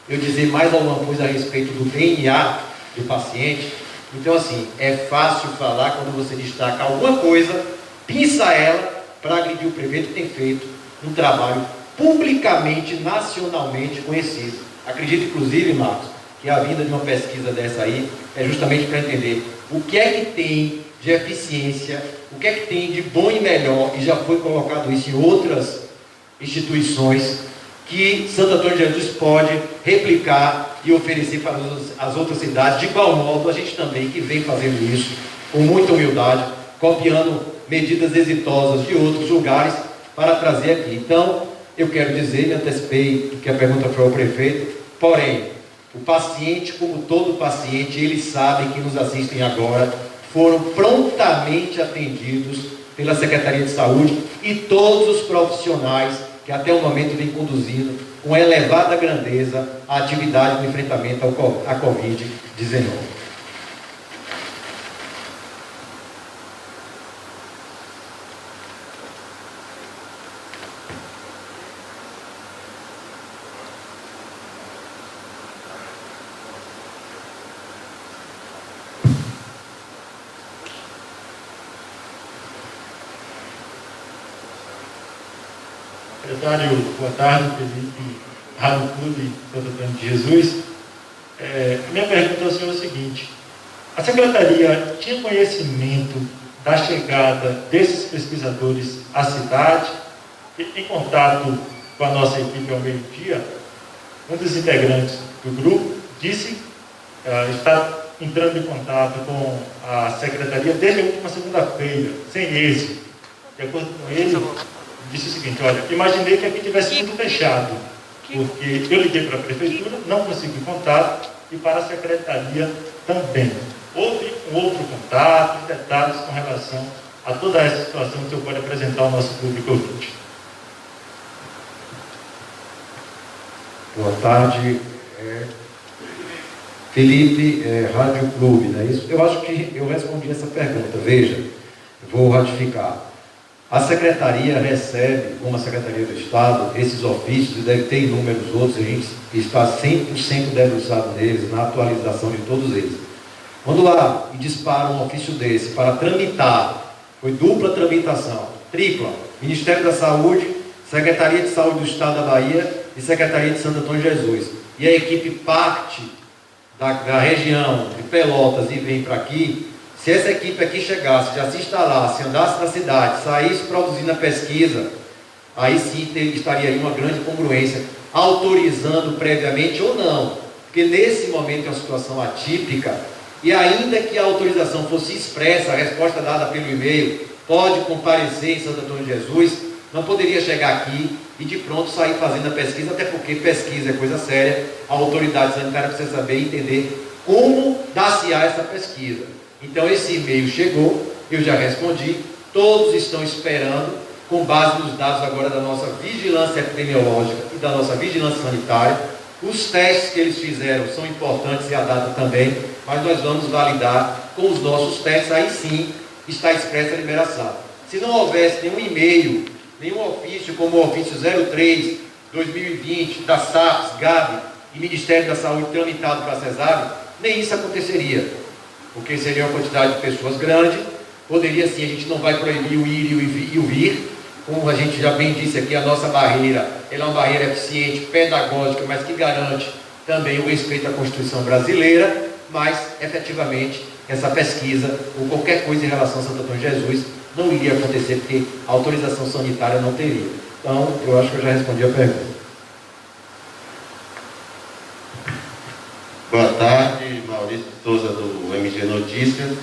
Eu dizer mais alguma coisa a respeito do DNA do paciente. Então, assim, é fácil falar quando você destaca alguma coisa, pinça ela para agredir o prefeito que tem feito um trabalho publicamente, nacionalmente conhecido. Acredito, inclusive, Marcos, que a vinda de uma pesquisa dessa aí é justamente para entender o que é que tem de eficiência, o que é que tem de bom e melhor, e já foi colocado isso em outras instituições, que Santo Antônio de Jesus pode replicar e oferecer para as outras cidades. De igual modo, a gente também que vem fazendo isso com muita humildade, copiando medidas exitosas de outros lugares para trazer aqui. Então, eu quero dizer, me antecipei que a pergunta foi ao prefeito, porém, o paciente, como todo paciente, eles sabem que nos assistem agora, foram prontamente atendidos pela Secretaria de Saúde e todos os profissionais que até o momento vem conduzindo com elevada grandeza a atividade no enfrentamento à Covid-19. Secretário, boa tarde, Felipe, Rádio Clube Santo Antônio de Jesus. Minha pergunta ao senhor é o seguinte: a Secretaria tinha conhecimento da chegada desses pesquisadores à cidade? Em contato com a nossa equipe ao meio-dia, um dos integrantes do grupo disse estar entrando em contato com a Secretaria desde a última segunda-feira, sem êxito. De acordo com ele, disse o seguinte: olha, imaginei que aqui tivesse tudo fechado, porque eu liguei para a Prefeitura, não consegui contato, e para a Secretaria também. Houve um outro contato, detalhes com relação a toda essa situação que o senhor pode apresentar ao nosso público ouvinte. Boa tarde, Felipe, Rádio Clube, não é isso? Eu acho que eu respondi essa pergunta. Veja, vou ratificar. A Secretaria recebe, como a Secretaria do Estado, esses ofícios, e deve ter inúmeros outros, a gente está 100% debruçado neles, na atualização de todos eles. Quando lá dispara um ofício desse para tramitar, foi dupla tramitação, tripla, Ministério da Saúde, Secretaria de Saúde do Estado da Bahia e Secretaria de Santo Antônio de Jesus, e a equipe parte da região de Pelotas e vem para aqui, se essa equipe aqui chegasse, já se instalasse, andasse na cidade, saísse produzindo a pesquisa, aí sim estaria aí uma grande congruência, autorizando previamente ou não, porque nesse momento é uma situação atípica, e ainda que a autorização fosse expressa, a resposta dada pelo e-mail, pode comparecer em Santo Antônio de Jesus, não poderia chegar aqui e de pronto sair fazendo a pesquisa, até porque pesquisa é coisa séria, a autoridade sanitária precisa saber e entender como dar-se-á essa pesquisa. Então esse e-mail chegou, eu já respondi, todos estão esperando, com base nos dados agora da nossa vigilância epidemiológica e da nossa vigilância sanitária. Os testes que eles fizeram são importantes e a data também, mas nós vamos validar com os nossos testes, aí sim está expressa a liberação. Se não houvesse nenhum e-mail, nenhum ofício, como o ofício 03/2020 da SAPS, GAB e Ministério da Saúde tramitado para a CESAB, nem isso aconteceria, porque seria uma quantidade de pessoas grande, poderia sim, a gente não vai proibir o ir e o vir, como a gente já bem disse aqui, a nossa barreira, ela é uma barreira eficiente, pedagógica, mas que garante também o respeito à Constituição brasileira, mas efetivamente essa pesquisa, ou qualquer coisa em relação a Santo Antônio de Jesus, não iria acontecer, porque a autorização sanitária não teria. Então, eu acho que eu já respondi a pergunta. Boa tarde, Maurício Souza do MG Notícias.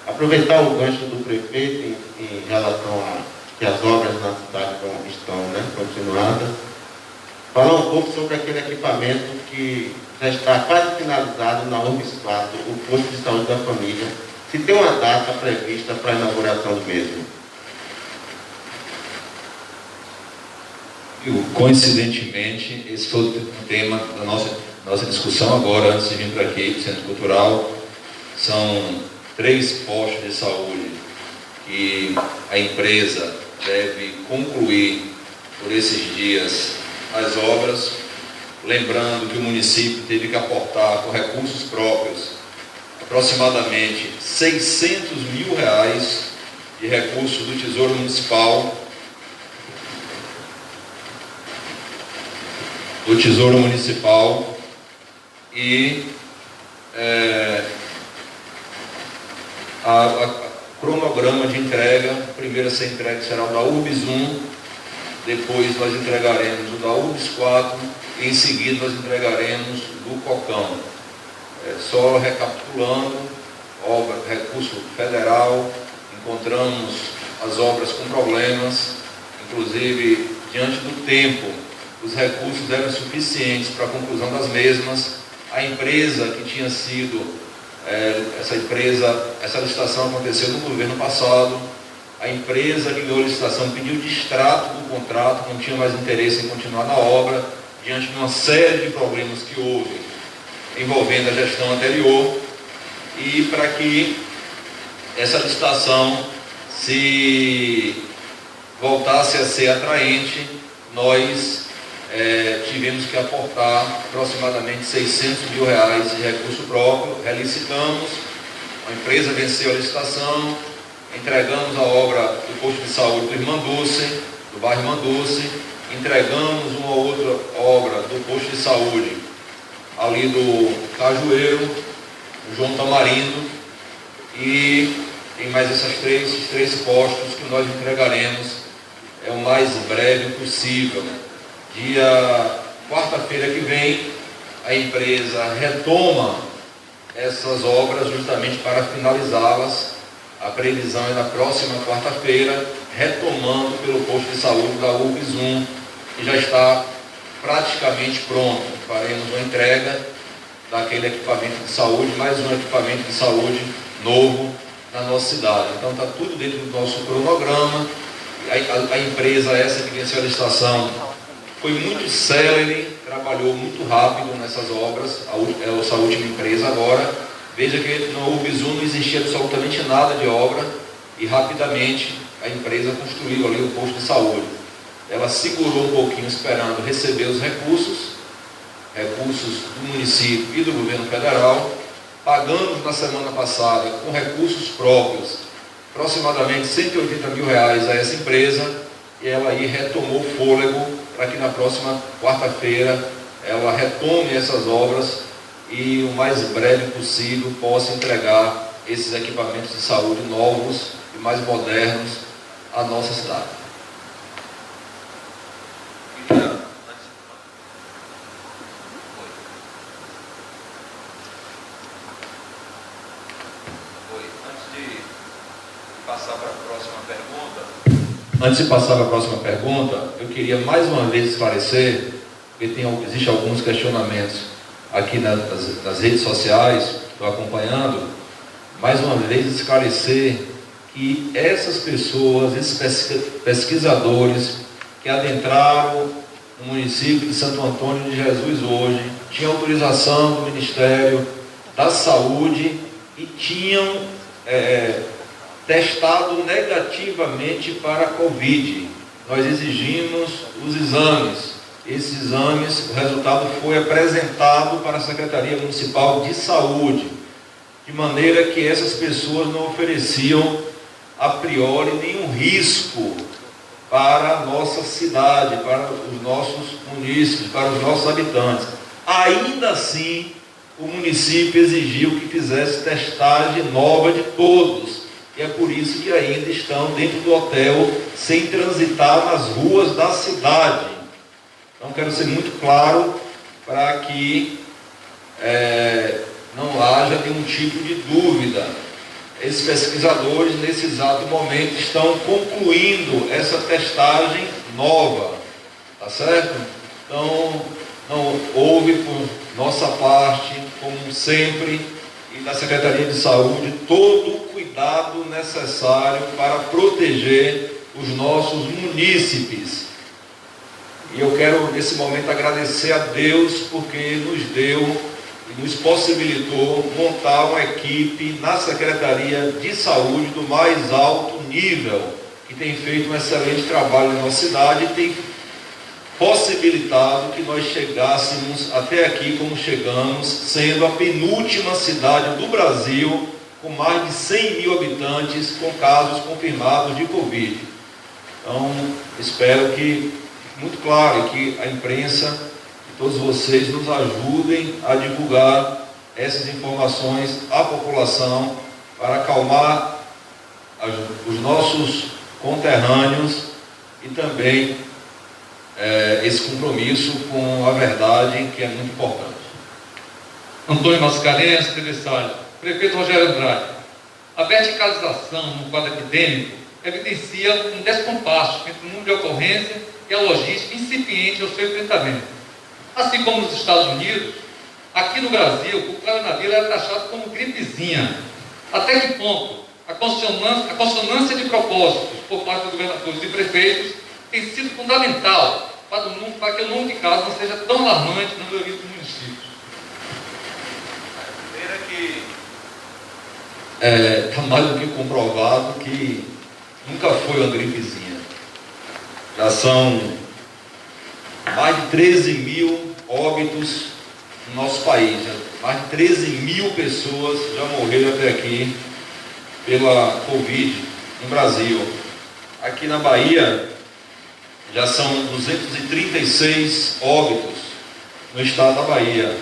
Aproveitar o gancho do prefeito em relação a que as obras na cidade estão continuadas. Falar um pouco sobre aquele equipamento que já está quase finalizado na URBS 4, o posto de saúde da família. Se tem uma data prevista para a inauguração do mesmo? Coincidentemente, esse foi o tema da nossa discussão agora, antes de vir para aqui, do Centro Cultural. São 3 postos de saúde que a empresa deve concluir por esses dias as obras, lembrando que o município teve que aportar com recursos próprios aproximadamente R$600 mil de recursos do Tesouro Municipal, e cronograma de entrega, o primeiro a ser entregue será o da URBS 1, depois nós entregaremos o da URBS 4 e em seguida nós entregaremos do COCAM. Só recapitulando, obra, recurso federal, encontramos as obras com problemas, inclusive diante do tempo, os recursos eram suficientes para a conclusão das mesmas. A empresa que tinha sido essa licitação aconteceu no governo passado. A empresa que ganhou a licitação pediu distrato do contrato, não tinha mais interesse em continuar na obra, diante de uma série de problemas que houve envolvendo a gestão anterior, e para que essa licitação se voltasse a ser atraente, nós tivemos que aportar aproximadamente R$600 mil de recurso próprio, relicitamos, a empresa venceu a licitação, entregamos a obra do posto de saúde do bairro Irmã Dulce, entregamos uma outra obra do posto de saúde ali do Cajueiro, do João Tamarindo, e tem mais esses três postos que nós entregaremos o mais breve possível. Dia quarta-feira que vem, a empresa retoma essas obras justamente para finalizá-las. A previsão é na próxima quarta-feira, retomando pelo posto de saúde da UFES 1, que já está praticamente pronto. Faremos uma entrega daquele equipamento de saúde, mais um equipamento de saúde novo na nossa cidade. Então está tudo dentro do nosso cronograma. A empresa essa que venceu a licitação foi muito célere, trabalhou muito rápido nessas obras, essa última empresa agora. Veja que na UFES 1 não existia absolutamente nada de obra e rapidamente a empresa construiu ali o posto de saúde. Ela segurou um pouquinho esperando receber os recursos do município e do governo federal. Pagamos na semana passada com recursos próprios aproximadamente R$180 mil a essa empresa, e ela aí retomou o fôlego para que na próxima quarta-feira ela retome essas obras e o mais breve possível possa entregar esses equipamentos de saúde novos e mais modernos à nossa cidade. Antes de passar para a próxima pergunta, eu queria mais uma vez esclarecer, porque existem alguns questionamentos aqui nas redes sociais, estou acompanhando, mais uma vez esclarecer que essas pessoas, esses pesquisadores que adentraram no município de Santo Antônio de Jesus hoje, tinham autorização do Ministério da Saúde e tinham testado negativamente para a Covid. Nós exigimos os exames. Esses exames, o resultado foi apresentado para a Secretaria Municipal de Saúde, de maneira que essas pessoas não ofereciam a priori nenhum risco para a nossa cidade, para os nossos munícipes, para os nossos habitantes. Ainda assim, o município exigiu que fizesse testagem nova de todos. E é por isso que ainda estão dentro do hotel, sem transitar nas ruas da cidade. Então, quero ser muito claro para que não haja nenhum tipo de dúvida. Esses pesquisadores, nesse exato momento, estão concluindo essa testagem nova, tá certo? Então, não houve, por nossa parte, como sempre, e da Secretaria de Saúde, todo o cuidado necessário para proteger os nossos munícipes. E eu quero, nesse momento, agradecer a Deus, porque nos deu e nos possibilitou montar uma equipe na Secretaria de Saúde do mais alto nível, que tem feito um excelente trabalho na nossa cidade e tem possibilitado que nós chegássemos até aqui como chegamos, sendo a penúltima cidade do Brasil com mais de 100 mil habitantes com casos confirmados de Covid. Então, espero que, muito claro, que a imprensa e todos vocês nos ajudem a divulgar essas informações à população para acalmar os nossos conterrâneos e também esse compromisso com a verdade, que é muito importante. Antônio Mascarenhas, secretário. Prefeito Rogério Andrade. A verticalização no quadro epidêmico evidencia um descompasso entre o número de ocorrência e a logística incipiente ao seu enfrentamento. Assim como nos Estados Unidos, aqui no Brasil, o coronavírus é taxado como gripezinha. Até que ponto a consonância de propósitos por parte dos governadores e prefeitos tem sido fundamental para que o número de casos não seja tão alarmante na maioria dos municípios? Primeiro que está mais do que comprovado que nunca foi uma gripezinha. Já são mais de 13 mil óbitos no nosso país. Mais de 13 mil pessoas já morreram até aqui pela Covid no Brasil. Aqui na Bahia Já são 236 óbitos no estado da Bahia.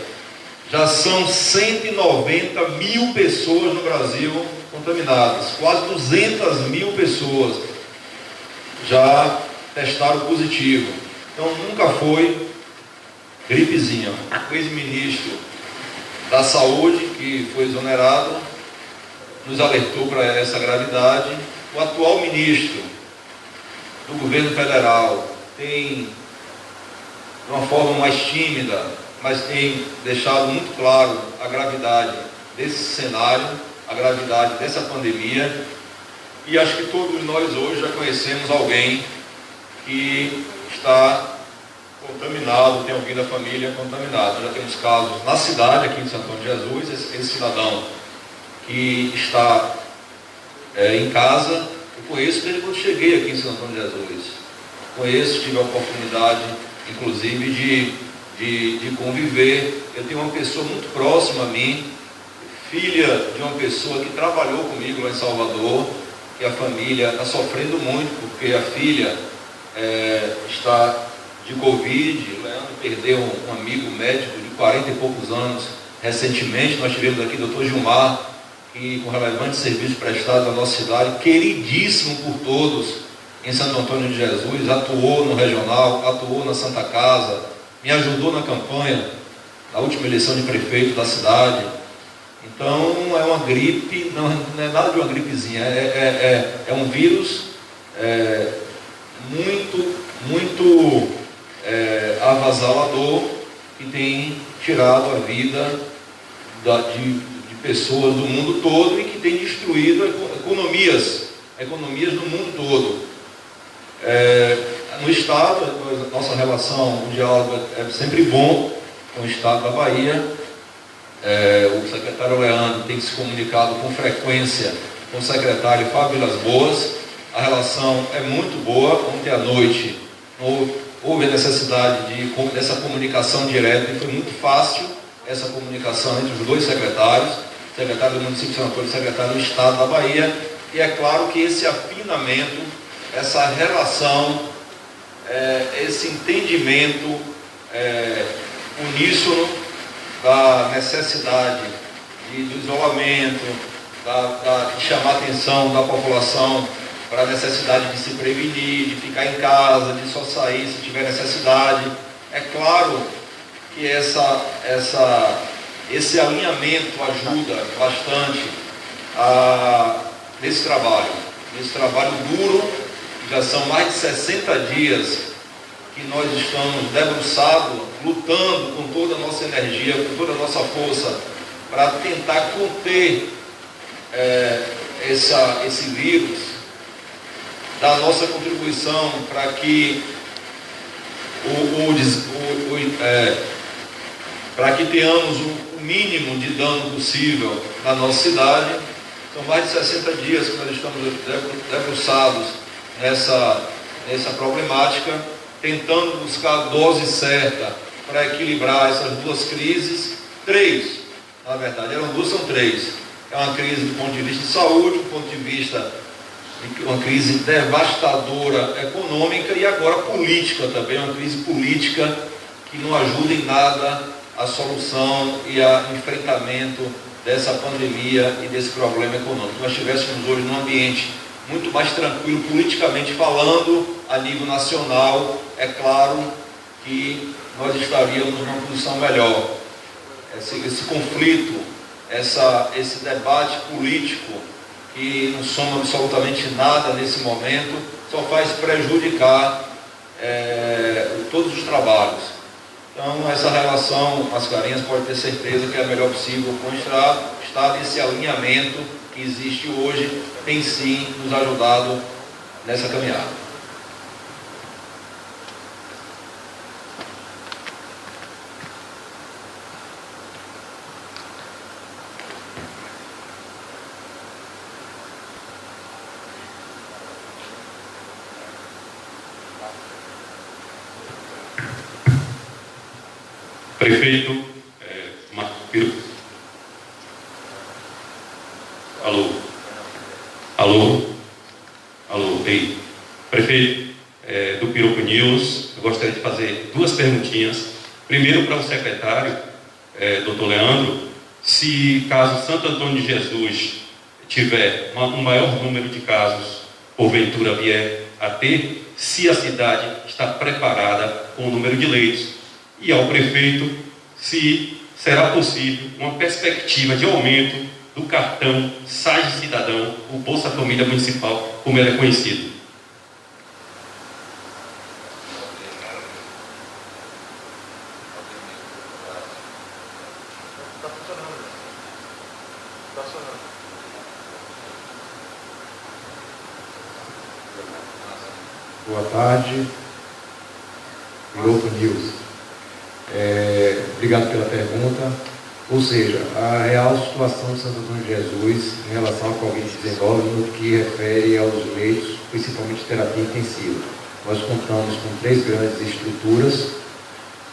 Já são 190 mil pessoas no Brasil contaminadas. Quase 200 mil pessoas já testaram positivo. Então nunca foi gripezinha. O ex-ministro da Saúde, que foi exonerado, nos alertou para essa gravidade. O atual ministro do governo federal tem, de uma forma mais tímida, mas tem deixado muito claro a gravidade desse cenário, a gravidade dessa pandemia, e acho que todos nós hoje já conhecemos alguém que está contaminado, tem alguém da família contaminado. Já temos casos na cidade, aqui em Santo Antônio de Jesus, esse cidadão que está em casa. Eu conheço desde quando cheguei aqui em Santo Antônio de Jesus. Conheço, tive a oportunidade, inclusive, de conviver. Eu tenho uma pessoa muito próxima a mim, filha de uma pessoa que trabalhou comigo lá em Salvador, que a família está sofrendo muito, porque a filha está de Covid. O Leandro perdeu um amigo médico de 40 e poucos anos recentemente. Nós tivemos aqui o Dr. Gilmar, que com relevante serviço prestado na nossa cidade, queridíssimo por todos em Santo Antônio de Jesus, atuou no regional, atuou na Santa Casa, me ajudou na campanha, na última eleição de prefeito da cidade. Então é uma gripe, não é nada de uma gripezinha, é um vírus muito avassalador, que tem tirado a vida de pessoas do mundo todo e que tem destruído economias do mundo todo. No Estado, a nossa relação, o diálogo é sempre bom com o Estado da Bahia. O secretário Leandro tem se comunicado com frequência com o secretário Fábio Vilas Boas. A relação é muito boa. Ontem à noite houve a necessidade dessa comunicação direta, e foi muito fácil essa comunicação entre os dois secretários, secretário do município de Santo Antônio e secretário do Estado da Bahia. E é claro que esse afinamento, essa relação, esse entendimento uníssono da necessidade do isolamento, de chamar a atenção da população para a necessidade de se prevenir, de ficar em casa, de só sair se tiver necessidade. É claro que esse alinhamento ajuda bastante nesse trabalho duro. Já são mais de 60 dias que nós estamos debruçados, lutando com toda a nossa energia, com toda a nossa força, para tentar conter esse vírus, dar a nossa contribuição para que para que tenhamos o mínimo de dano possível na nossa cidade. São mais de 60 dias que nós estamos debruçados nessa problemática, tentando buscar a dose certa para equilibrar essas duas crises. Três, na verdade, eram duas, são três. É uma crise do ponto de vista de saúde, do ponto de vista de uma crise devastadora econômica, e agora política também, uma crise política que não ajuda em nada a solução e a enfrentamento dessa pandemia e desse problema econômico. Nós estivéssemos hoje num ambiente muito mais tranquilo, politicamente falando, a nível nacional, é claro que nós estaríamos numa posição melhor. Esse conflito, esse debate político, que não soma absolutamente nada nesse momento, só faz prejudicar todos os trabalhos. Então, essa relação, Mascarenhas, pode ter certeza que é a melhor possível com o Estado. Esse alinhamento que existe hoje tem sim nos ajudado nessa caminhada. Prefeito Marcos Piro. Alô, ei. Prefeito do Pirocani. News. Eu gostaria de fazer duas perguntinhas. Primeiro, para o secretário, doutor Leandro, se caso Santo Antônio de Jesus tiver um maior número de casos, porventura vier a ter, se a cidade está preparada com o número de leitos. E ao prefeito, se será possível uma perspectiva de aumento do cartão SAGE Cidadão, o Bolsa Família Municipal, como ele é conhecido. Boa tarde, Globo News. Obrigado pela pergunta. Ou seja, a real situação de Santo Antônio de Jesus em relação ao Covid-19 no que refere aos leitos, principalmente terapia intensiva. Nós contamos com 3 grandes estruturas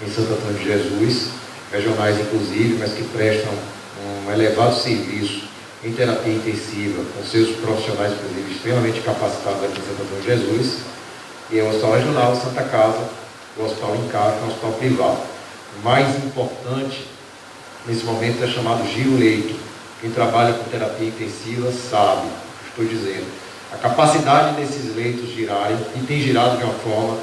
em Santo Antônio de Jesus, regionais inclusive, mas que prestam um elevado serviço em terapia intensiva, com seus profissionais, inclusive, extremamente capacitados aqui em Santo Antônio de Jesus, e é o Hospital Regional Santa Casa, o Hospital INCAR, que é um hospital privado. O mais importante nesse momento é chamado giro leito. Quem trabalha com terapia intensiva sabe o que estou dizendo. A capacidade desses leitos girarem, e tem girado de uma forma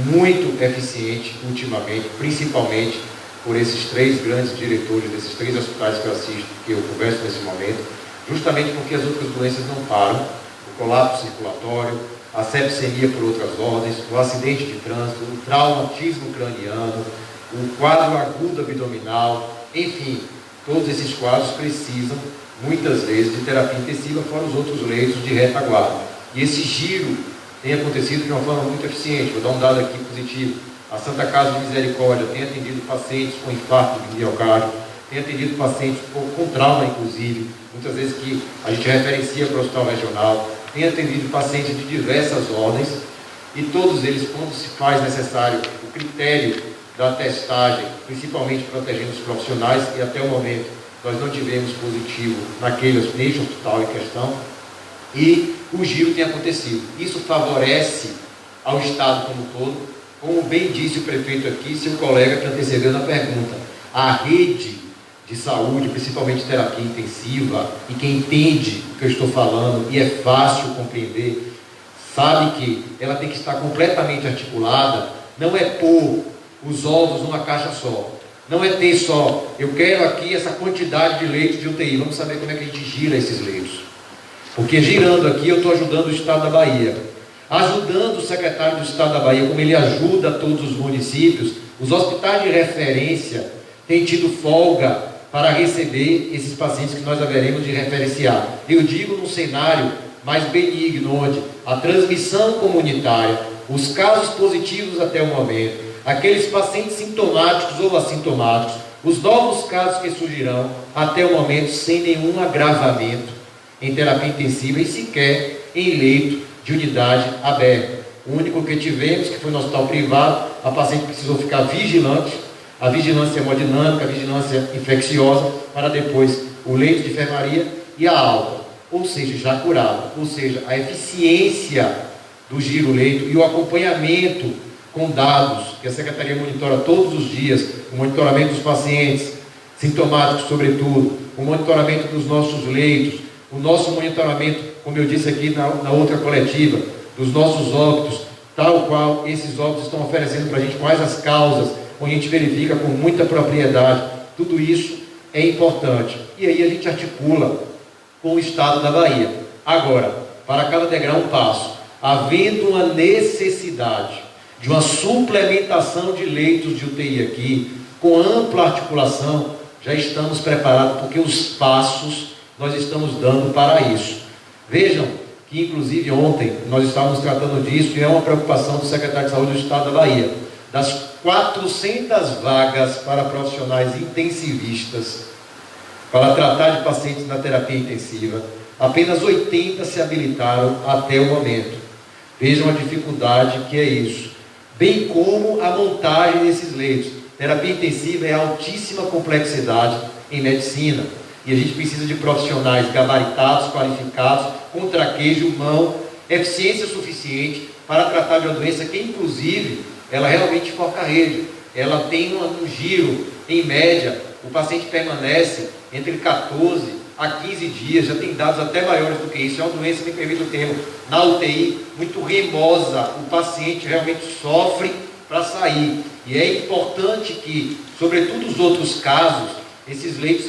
muito eficiente ultimamente, principalmente por esses 3 grandes diretores desses 3 hospitais que eu assisto, que eu converso nesse momento, justamente porque as outras doenças não param, o colapso circulatório, a sepsemia por outras ordens, o acidente de trânsito, o traumatismo craniano, o quadro agudo abdominal, enfim, todos esses quadros precisam, muitas vezes, de terapia intensiva, fora os outros leitos de retaguarda. E esse giro tem acontecido de uma forma muito eficiente. Vou dar um dado aqui positivo. A Santa Casa de Misericórdia tem atendido pacientes com infarto de miocárdio, tem atendido pacientes com trauma, inclusive, muitas vezes que a gente referencia para o hospital regional, tem atendido pacientes de diversas ordens, e todos eles, quando se faz necessário o critério da testagem, principalmente protegendo os profissionais, e até o momento nós não tivemos positivo neste hospital em questão, e o giro tem acontecido. Isso favorece ao Estado como um todo, como bem disse o prefeito aqui, seu colega que antecedeu na pergunta. A rede de saúde, principalmente terapia intensiva, e quem entende o que eu estou falando, e é fácil compreender, sabe que ela tem que estar completamente articulada, não é pôr os ovos numa caixa só, não é ter só, eu quero aqui essa quantidade de leitos de UTI, vamos saber como é que a gente gira esses leitos, porque girando aqui eu estou ajudando o Estado da Bahia, ajudando o secretário do Estado da Bahia, como ele ajuda todos os municípios. Os hospitais de referência têm tido folga para receber esses pacientes que nós haveremos de referenciar. Eu digo num cenário mais benigno, onde a transmissão comunitária, os casos positivos até o momento, aqueles pacientes sintomáticos ou assintomáticos, os novos casos que surgirão até o momento sem nenhum agravamento em terapia intensiva e sequer em leito de unidade aberta. O único que tivemos, que foi no hospital privado, a paciente precisou ficar vigilante, a vigilância hemodinâmica, a vigilância infecciosa, para depois o leito de enfermaria e a alta, ou seja, já curada. Ou seja, a eficiência do giro leito e o acompanhamento com dados, que a Secretaria monitora todos os dias, o monitoramento dos pacientes, sintomáticos sobretudo, o monitoramento dos nossos leitos, o nosso monitoramento, como eu disse aqui na outra coletiva, dos nossos óbitos, tal qual esses óbitos estão oferecendo para a gente, quais as causas, onde a gente verifica com muita propriedade, tudo isso é importante. E aí a gente articula com o Estado da Bahia. Agora, para cada degrau um passo, havendo uma necessidade de uma suplementação de leitos de UTI aqui, com ampla articulação, já estamos preparados, porque os passos nós estamos dando para isso. Vejam que, inclusive, ontem nós estávamos tratando disso, e é uma preocupação do secretário de Saúde do Estado da Bahia. Das 400 vagas para profissionais intensivistas, para tratar de pacientes na terapia intensiva, apenas 80 se habilitaram até o momento. Vejam a dificuldade que é isso. Bem como a montagem desses leitos. Terapia intensiva é altíssima complexidade em medicina. E a gente precisa de profissionais gabaritados, qualificados, com traquejo, mão, eficiência suficiente para tratar de uma doença que, inclusive, ela realmente foca a rede. Ela tem um giro, em média, o paciente permanece entre 14 a 15 dias, já tem dados até maiores do que isso. É uma doença, me permite o termo, na UTI, muito remosa. O paciente realmente sofre para sair. E é importante que, sobretudo os outros casos, esses leitos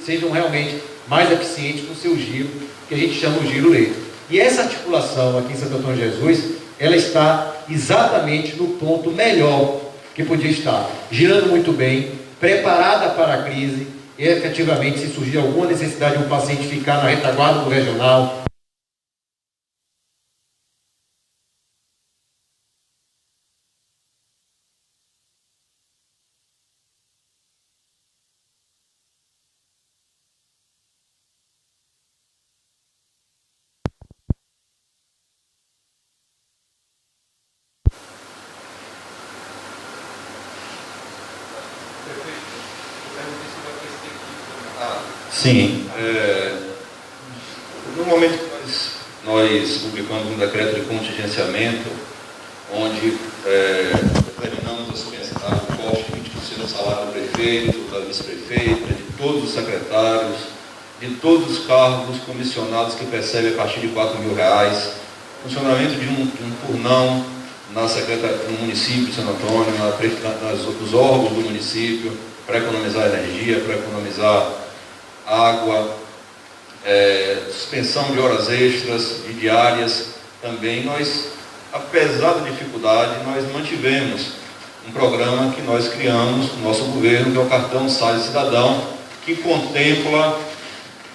sejam realmente mais eficientes no seu giro, que a gente chama o giro-leito. E essa articulação aqui em Santo Antônio de Jesus, ela está exatamente no ponto melhor que podia estar, girando muito bem, preparada para a crise, e efetivamente, se surgir alguma necessidade de um paciente ficar na retaguarda do regional, Sim. No momento que nós publicamos um decreto de contingenciamento, onde determinamos o corte de 20% do salário do prefeito, da vice-prefeita, de todos os secretários, de todos os cargos comissionados que percebem a partir de R$4.000, funcionamento de um turnão na secretaria, no município de Santo Antônio, nos órgãos do município, para economizar energia, para economizar água, suspensão de horas extras, de diárias. Também nós, apesar da dificuldade, nós mantivemos um programa que nós criamos no nosso governo, que é o Cartão Sade Cidadão, que contempla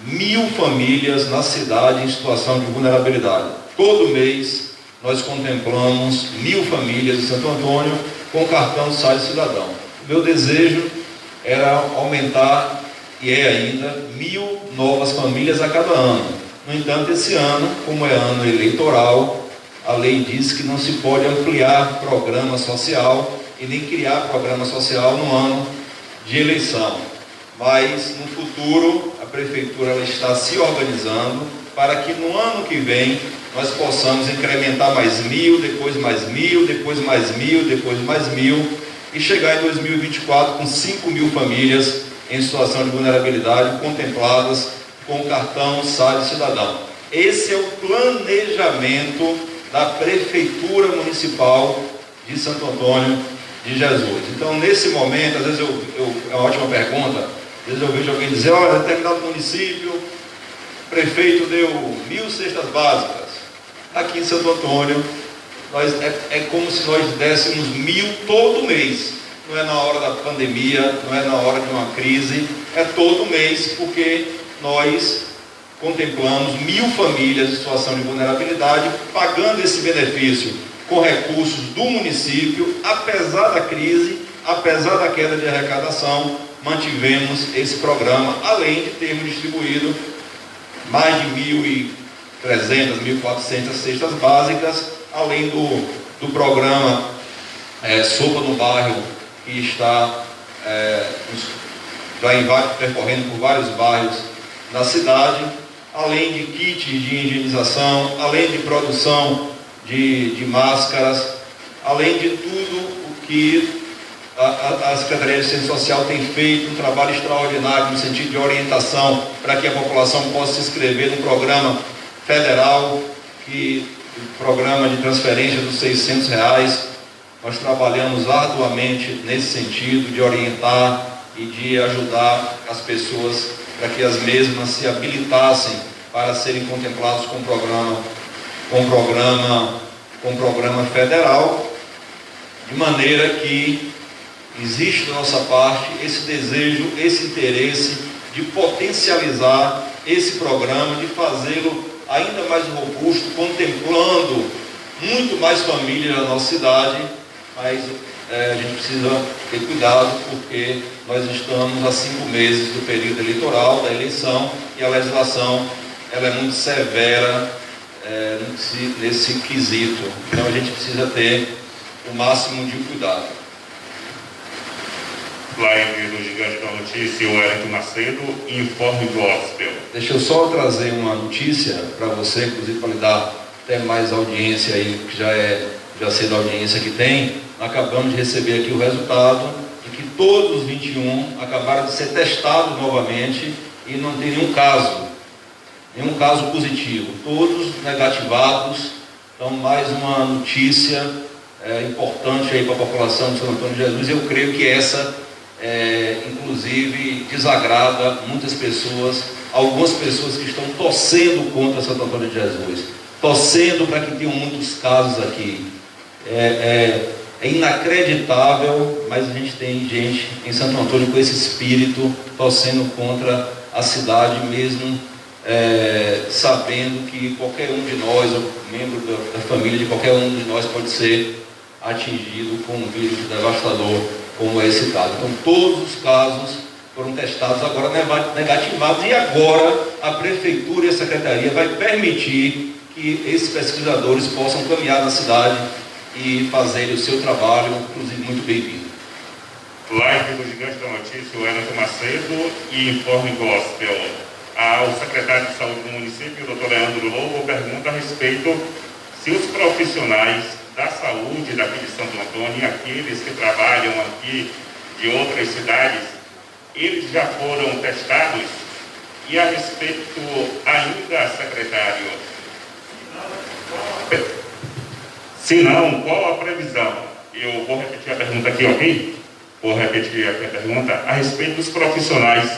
1.000 famílias na cidade em situação de vulnerabilidade. Todo mês nós contemplamos 1.000 famílias de Santo Antônio com o Cartão Sade Cidadão. O meu desejo era aumentar, e é ainda, 1.000 novas famílias a cada ano. No entanto, esse ano, como é ano eleitoral, a lei diz que não se pode ampliar programa social e nem criar programa social no ano de eleição. Mas, no futuro, a Prefeitura ela está se organizando para que no ano que vem nós possamos incrementar mais 1.000, depois mais 1.000, depois mais 1.000, depois mais 1.000, e chegar em 2024 com 5.000 famílias em situação de vulnerabilidade contempladas com o Cartão Sade Cidadão. Esse é o planejamento da Prefeitura Municipal de Santo Antônio de Jesus. Então, nesse momento, às vezes é uma ótima pergunta, às vezes eu vejo alguém dizer, olha, determinado município, o prefeito deu 1.000 cestas básicas. Aqui em Santo Antônio, é como se nós dessemos 1.000 todo mês. Não é na hora da pandemia, não é na hora de uma crise, é todo mês, porque nós contemplamos 1.000 famílias em situação de vulnerabilidade, pagando esse benefício com recursos do município. Apesar da crise, apesar da queda de arrecadação, mantivemos esse programa, além de termos distribuído mais de 1.300, 1.400 cestas básicas, além do programa Sopa no Bairro, que está percorrendo por vários bairros na cidade, além de kits de higienização, além de produção de máscaras, além de tudo o que a Secretaria de Assistência Social tem feito, um trabalho extraordinário no sentido de orientação para que a população possa se inscrever no programa federal, o programa de transferência dos R$600. Nós trabalhamos arduamente nesse sentido de orientar e de ajudar as pessoas para que as mesmas se habilitassem para serem contemplados com programa federal, de maneira que existe da nossa parte esse desejo, esse interesse de potencializar esse programa, de fazê-lo ainda mais robusto, contemplando muito mais famílias na nossa cidade, mas a gente precisa ter cuidado, porque nós estamos a 5 meses do período eleitoral, da eleição, e a legislação ela é muito severa nesse quesito. Então a gente precisa ter o máximo de cuidado. Live do Gigante da Notícia, o Wellington Macedo, informe do Gospel. Deixa eu só trazer uma notícia para você, inclusive para lhe dar até mais audiência aí, que já sei da audiência que tem, acabamos de receber aqui o resultado de que todos os 21 acabaram de ser testados novamente e não tem nenhum caso positivo, todos negativados. Então, mais uma notícia importante aí para a população de Santo Antônio de Jesus. Eu creio que essa, inclusive, desagrada muitas pessoas, algumas pessoas que estão torcendo contra Santo Antônio de Jesus, torcendo para que tenham muitos casos aqui. É inacreditável, mas a gente tem gente em Santo Antônio com esse espírito, torcendo contra a cidade mesmo, sabendo que qualquer um de nós, ou membro da família de qualquer um de nós, pode ser atingido com um vírus devastador como é esse caso. Então, todos os casos foram testados, agora negativados, e agora a Prefeitura e a Secretaria vai permitir que esses pesquisadores possam caminhar na cidade e fazerem o seu trabalho, inclusive muito bem-vindo. Live do Gigante da Notícia, o Wellington Macedo, e Informe Gospel. Ao secretário de Saúde do município, o Dr. Leandro Lobo, pergunta a respeito se os profissionais da saúde daqui de Santo Antônio e aqueles que trabalham aqui de outras cidades, eles já foram testados? E a respeito ainda, secretário, se não, qual a previsão? Eu vou repetir a pergunta aqui, ok? Vou repetir aqui a pergunta a respeito dos profissionais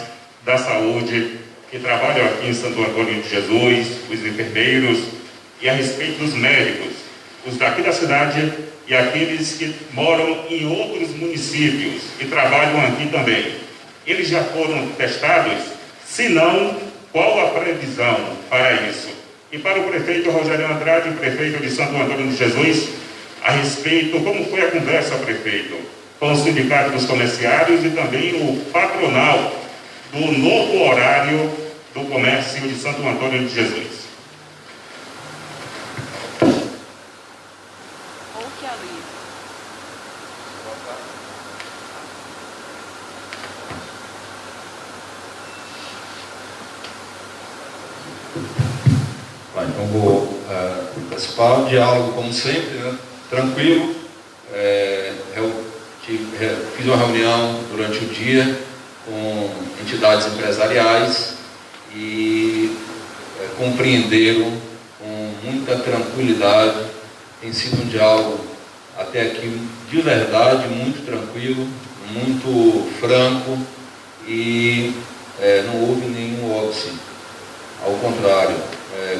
da saúde que trabalham aqui em Santo Antônio de Jesus, os enfermeiros, e a respeito dos médicos, os daqui da cidade e aqueles que moram em outros municípios e trabalham aqui também. Eles já foram testados? Se não, qual a previsão para isso? E para o prefeito Rogério Andrade, prefeito de Santo Antônio de Jesus, a respeito, como foi a conversa, prefeito, com o Sindicato dos Comerciários e também o patronal do novo horário do comércio de Santo Antônio de Jesus? Então vou participar. O diálogo, como sempre, né, tranquilo. Fiz uma reunião durante o dia com entidades empresariais e compreenderam com muita tranquilidade. Tem sido um diálogo até aqui de verdade muito tranquilo, muito franco, e não houve nenhum óbice. Ao contrário,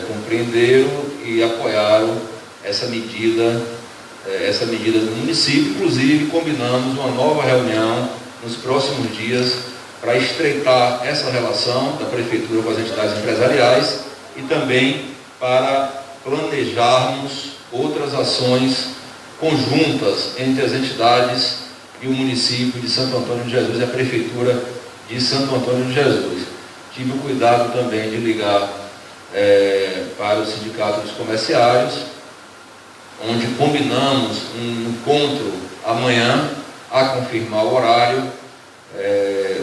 compreenderam e apoiaram essa medida do município. Inclusive, combinamos uma nova reunião nos próximos dias para estreitar essa relação da Prefeitura com as entidades empresariais e também para planejarmos outras ações conjuntas entre as entidades e o município de Santo Antônio de Jesus e a Prefeitura de Santo Antônio de Jesus. Tive o cuidado também de ligar para o Sindicato dos Comerciários, onde combinamos um encontro amanhã, a confirmar o horário.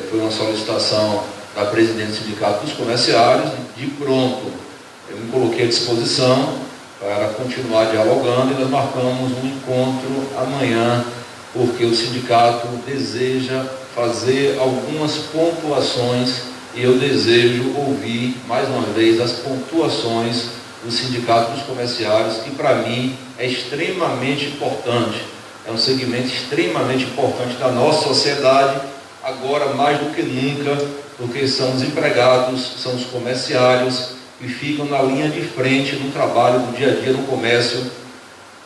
Foi uma solicitação da presidente do Sindicato dos Comerciários. De pronto, eu me coloquei à disposição para continuar dialogando, e nós marcamos um encontro amanhã, porque o sindicato deseja fazer algumas pontuações, e eu desejo ouvir mais uma vez as pontuações do Sindicato dos Comerciários, que para mim é extremamente importante, é um segmento extremamente importante da nossa sociedade, agora mais do que nunca, porque são os empregados, são os comerciários que ficam na linha de frente no trabalho do dia a dia no comércio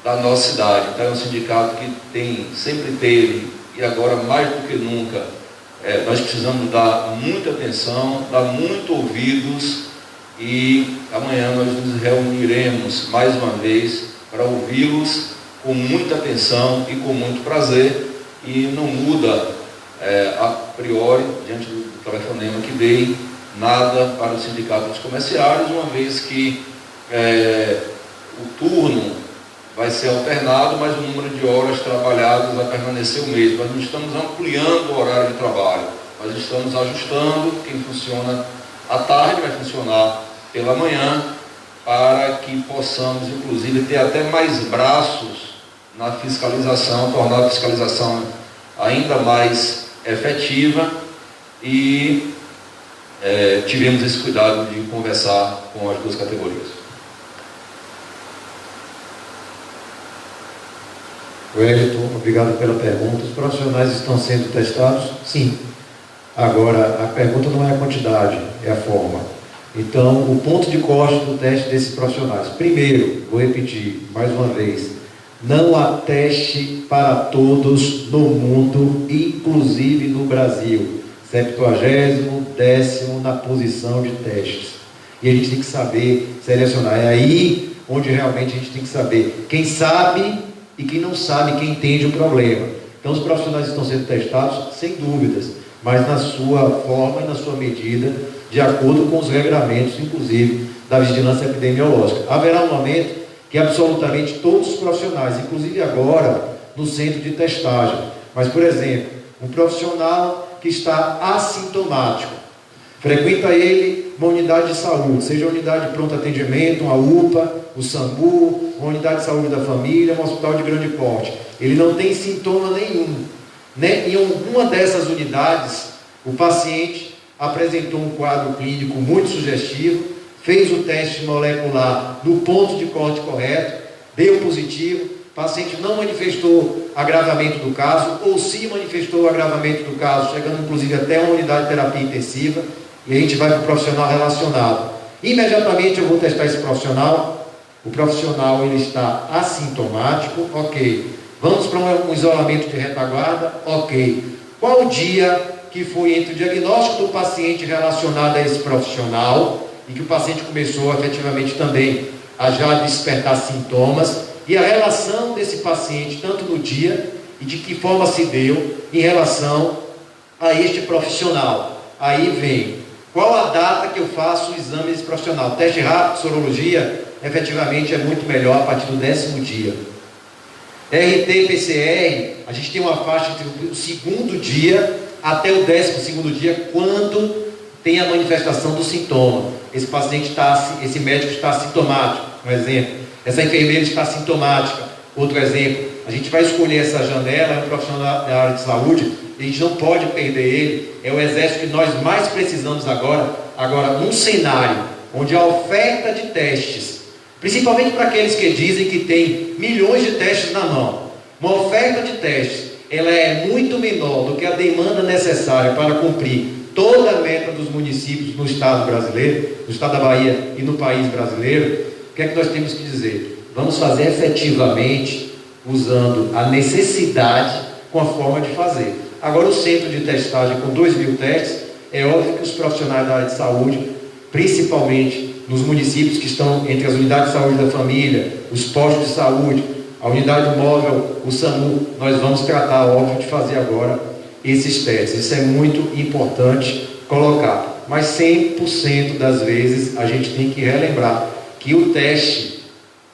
da nossa cidade. Então é um sindicato que sempre teve, e agora mais do que nunca, nós precisamos dar muita atenção, dar muito ouvidos, e amanhã nós nos reuniremos mais uma vez para ouvi-los com muita atenção e com muito prazer, e não muda a priori, diante do telefonema que dei, nada para o Sindicato dos Comerciários, uma vez que o turno vai ser alternado, mas o número de horas trabalhadas vai permanecer o mesmo. Nós não estamos ampliando o horário de trabalho, nós estamos ajustando. Quem funciona à tarde vai funcionar pela manhã, para que possamos, inclusive, ter até mais braços na fiscalização, tornar a fiscalização ainda mais efetiva, e tivemos esse cuidado de conversar com as duas categorias. Wellington, obrigado pela pergunta. Os profissionais estão sendo testados? Sim. Agora, a pergunta não é a quantidade, é a forma. Então, o ponto de corte do teste desses profissionais. Primeiro, vou repetir mais uma vez, não há teste para todos no mundo, inclusive no Brasil. 70º, 10º na posição de testes. E a gente tem que saber selecionar. É aí onde realmente a gente tem que saber quem sabe e quem não sabe, quem entende o problema. Então, os profissionais estão sendo testados, sem dúvidas, mas na sua forma e na sua medida, de acordo com os regramentos, inclusive, da vigilância epidemiológica. Haverá um momento que absolutamente todos os profissionais, inclusive agora, no centro de testagem, mas, por exemplo, um profissional que está assintomático, frequenta ele uma unidade de saúde, seja a unidade de pronto atendimento, uma UPA, o SAMU, uma unidade de saúde da família, um hospital de grande porte. Ele não tem sintoma nenhum. Né? Em alguma dessas unidades, o paciente apresentou um quadro clínico muito sugestivo, fez o teste molecular no ponto de corte correto, deu positivo, o paciente não manifestou agravamento do caso, ou se manifestou agravamento do caso, chegando inclusive até uma unidade de terapia intensiva, e a gente vai para o profissional relacionado. Imediatamente eu vou testar esse profissional, o profissional ele está assintomático, ok. Vamos para um isolamento de retaguarda, ok. Qual o dia que foi entre o diagnóstico do paciente relacionado a esse profissional, e que o paciente começou efetivamente também a já despertar sintomas, e a relação desse paciente, tanto no dia, e de que forma se deu em relação a este profissional. Aí vem, qual a data que eu faço o exame desse profissional? Teste rápido, sorologia, efetivamente é muito melhor a partir do 10º dia. RT, PCR, a gente tem uma faixa entre o 2º dia até o 12º dia, quando tem a manifestação do sintoma. Esse paciente esse médico está assintomático, um exemplo. Essa enfermeira está assintomática, outro exemplo. A gente vai escolher essa janela, é um profissional da área de saúde, e a gente não pode perder ele. É o exército que nós mais precisamos agora, num cenário onde a oferta de testes, principalmente para aqueles que dizem que tem milhões de testes na mão, uma oferta de testes, ela é muito menor do que a demanda necessária para cumprir toda a meta dos municípios no estado brasileiro, no estado da Bahia e no país brasileiro. O que é que nós temos que dizer? Vamos fazer efetivamente, usando a necessidade com a forma de fazer. Agora, o centro de testagem com 2.000 testes, é óbvio que os profissionais da área de saúde, principalmente nos municípios que estão entre as unidades de saúde da família, os postos de saúde, a unidade móvel, o SAMU, nós vamos tratar, óbvio, de fazer agora esses testes. Isso é muito importante colocar. Mas 100% das vezes a gente tem que relembrar que o teste,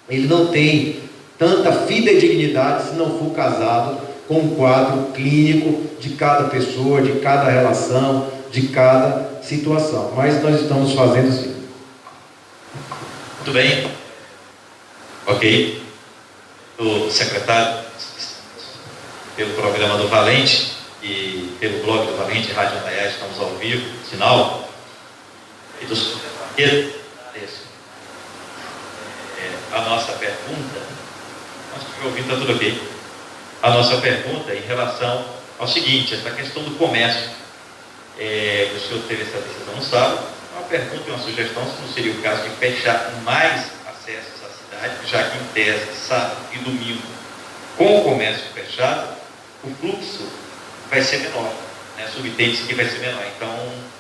ele não tem tanta fidedignidade se não for casado com o quadro clínico de cada pessoa, de cada relação, de cada situação. Mas nós estamos fazendo sim. Muito bem. Ok. O secretário, pelo programa do Valente e pelo blog do Valente, Rádio Andaiá, estamos ao vivo, sinal. E dos... A nossa pergunta, acho que ouvindo está tudo ok. A nossa pergunta em relação ao seguinte, essa questão do comércio. O senhor teve essa decisão no sábado, uma pergunta e uma sugestão, se não seria o caso de fechar mais acessos à cidade, já que em tese, sábado e domingo, com o comércio fechado, o fluxo vai ser menor, né? Subtende-se que vai ser menor. Então,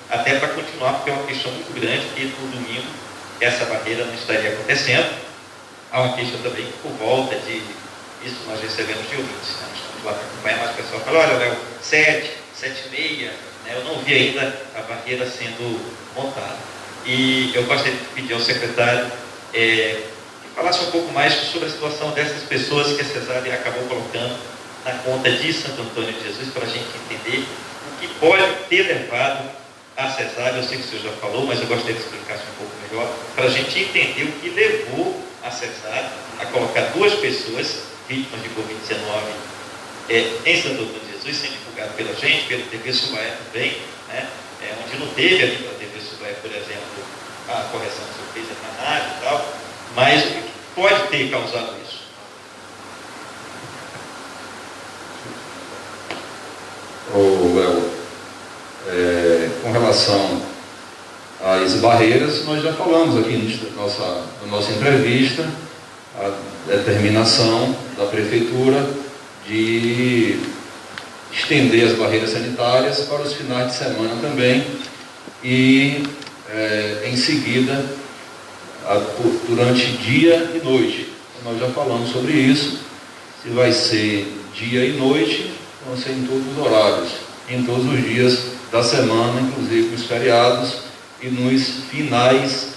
até para continuar, porque é uma questão muito grande, que no domingo essa barreira não estaria acontecendo. Há uma queixa também que por volta de isso nós recebemos de ouvintes, né? Nós estamos lá para acompanhar, mas o pessoal fala, olha, Léo, 7, 7h30, né? Eu não vi ainda a barreira sendo montada. E eu gostaria de pedir ao secretário que falasse um pouco mais sobre a situação dessas pessoas que a Cesárea acabou colocando na conta de Santo Antônio de Jesus, para a gente entender o que pode ter levado a cesárea, eu sei que o senhor já falou, mas eu gostaria que explicasse um pouco melhor, para a gente entender o que levou a cesárea a colocar 2 pessoas vítimas de Covid-19 em Santo Antônio de Jesus, sendo divulgado pela gente, pela TV Subaé também, né? Onde não teve ali pela TV Subaé, por exemplo, a correção do seu peso emanário e tal, mas o que pode ter causado isso? Léo, com relação às barreiras, nós já falamos aqui na nossa entrevista, a determinação da Prefeitura de estender as barreiras sanitárias para os finais de semana também e, em seguida, durante dia e noite. Nós já falamos sobre isso, se vai ser dia e noite, vão ser em todos os horários, em todos os dias da semana, inclusive nos feriados e nos finais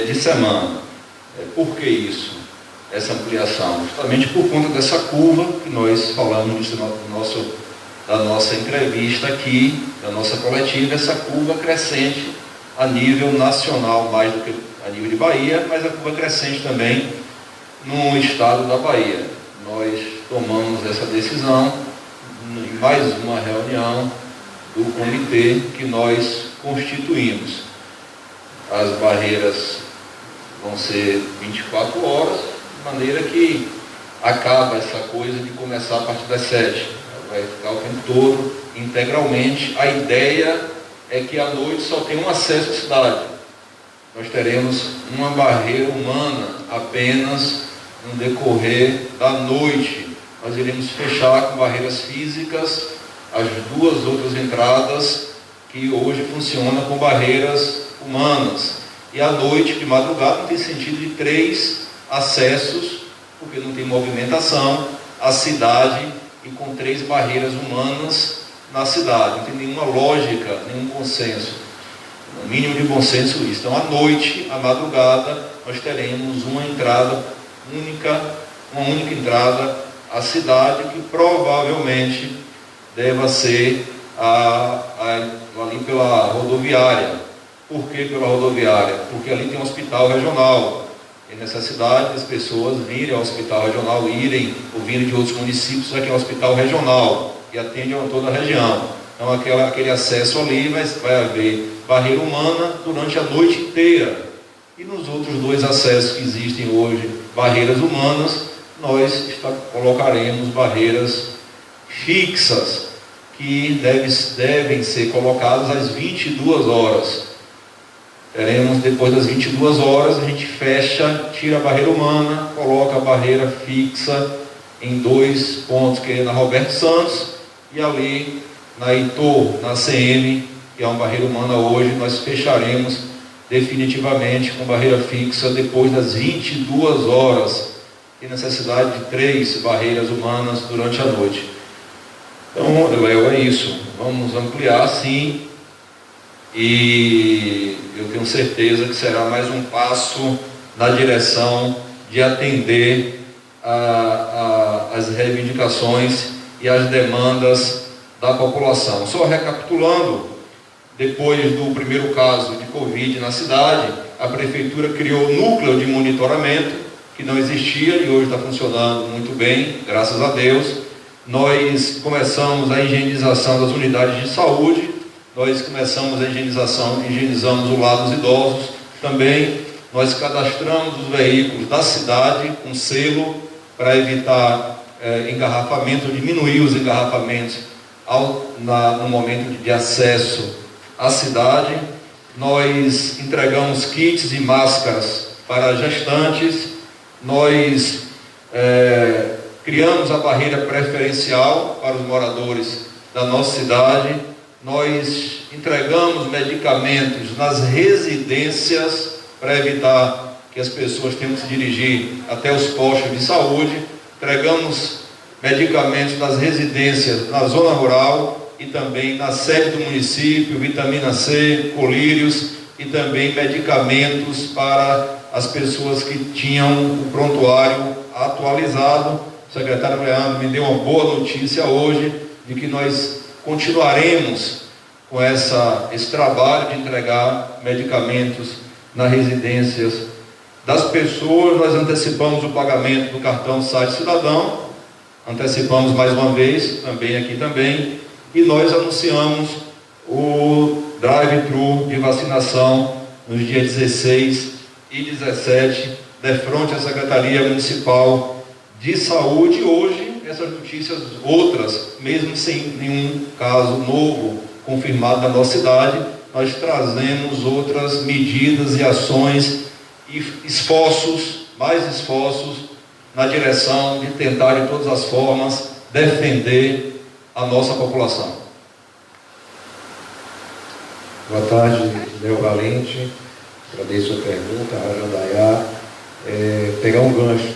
de semana. Por que isso? Essa ampliação? Justamente por conta dessa curva que nós falamos da nossa entrevista aqui, da nossa coletiva, essa curva crescente a nível nacional, mais do que a nível de Bahia, mas a curva crescente também no estado da Bahia. Nós tomamos essa decisão em mais uma reunião do comitê que nós constituímos. As barreiras vão ser 24 horas, de maneira que acaba essa coisa de começar a partir das 7. Vai ficar o tempo todo, integralmente. A ideia é que à noite só tem um acesso à cidade. Nós teremos uma barreira humana apenas no decorrer da noite. Nós iremos fechar com barreiras físicas as 2 outras entradas que hoje funcionam com barreiras humanas. E à noite, de madrugada, não tem sentido de 3 acessos, porque não tem movimentação, à cidade e com 3 barreiras humanas na cidade. Não tem nenhuma lógica, nenhum bom senso. No mínimo de bom senso isso. Então, à noite, à madrugada, nós teremos uma única entrada à cidade, que provavelmente deva ser ali pela rodoviária. Por que pela rodoviária? Porque ali tem um hospital regional. É necessidade das pessoas virem ao hospital regional, irem ou virem de outros municípios, aqui é um hospital regional, que atende a toda a região. Então, aquele acesso ali vai haver barreira humana durante a noite inteira. E nos outros 2 acessos que existem hoje, barreiras humanas, nós colocaremos barreiras fixas, que devem ser colocadas às 22 horas. Teremos, depois das 22 horas, a gente fecha, tira a barreira humana, coloca a barreira fixa em 2 pontos, que é na Roberto Santos e ali na Heitor, na CM, que é uma barreira humana hoje. Nós fecharemos definitivamente com barreira fixa depois das 22 horas. Tem necessidade de 3 barreiras humanas durante a noite. Então, Léo, é isso. Vamos ampliar, sim, e eu tenho certeza que será mais um passo na direção de atender as reivindicações e as demandas da população. Só recapitulando, depois do primeiro caso de Covid na cidade, a Prefeitura criou um núcleo de monitoramento que não existia e hoje está funcionando muito bem, graças a Deus. Nós começamos a higienização das unidades de saúde, nós começamos a higienizamos o lado dos idosos. Também nós cadastramos os veículos da cidade com selo para evitar engarrafamento, diminuir os engarrafamentos no momento de acesso à cidade. Nós entregamos kits e máscaras para gestantes. Nós criamos a barreira preferencial para os moradores da nossa cidade. Nós entregamos medicamentos nas residências para evitar que as pessoas tenham que se dirigir até os postos de saúde. Entregamos medicamentos nas residências na zona rural e também na sede do município, vitamina C, colírios e também medicamentos para as pessoas que tinham o prontuário atualizado. O secretário Leandro me deu uma boa notícia hoje de que nós continuaremos com esse trabalho de entregar medicamentos nas residências das pessoas. Nós antecipamos o pagamento do cartão Site Cidadão, antecipamos mais uma vez, também, e nós anunciamos o drive-thru de vacinação nos dias 16 e 17, defronte à Secretaria Municipal de Saúde. Hoje, essas notícias outras, mesmo sem nenhum caso novo confirmado na nossa cidade, nós trazemos outras medidas e ações e mais esforços na direção de tentar de todas as formas defender a nossa população. Boa tarde, Léo Valente. Agradeço a pergunta, Rajandayá. Pegar um gancho,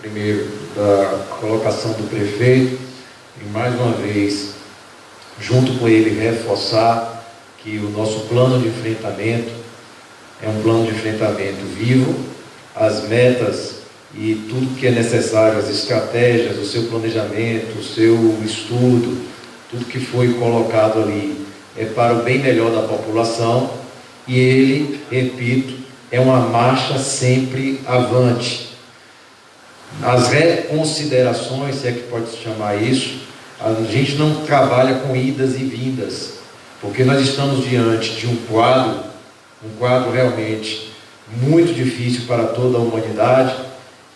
primeiro, da colocação do prefeito, e mais uma vez, junto com ele, reforçar que o nosso plano de enfrentamento é um plano de enfrentamento vivo. As metas e tudo que é necessário, as estratégias, o seu planejamento, o seu estudo, tudo que foi colocado ali é para o bem melhor da população, e ele, repito, é uma marcha sempre avante. As reconsiderações, se é que pode se chamar isso, a gente não trabalha com idas e vindas, porque nós estamos diante de um quadro realmente muito difícil para toda a humanidade,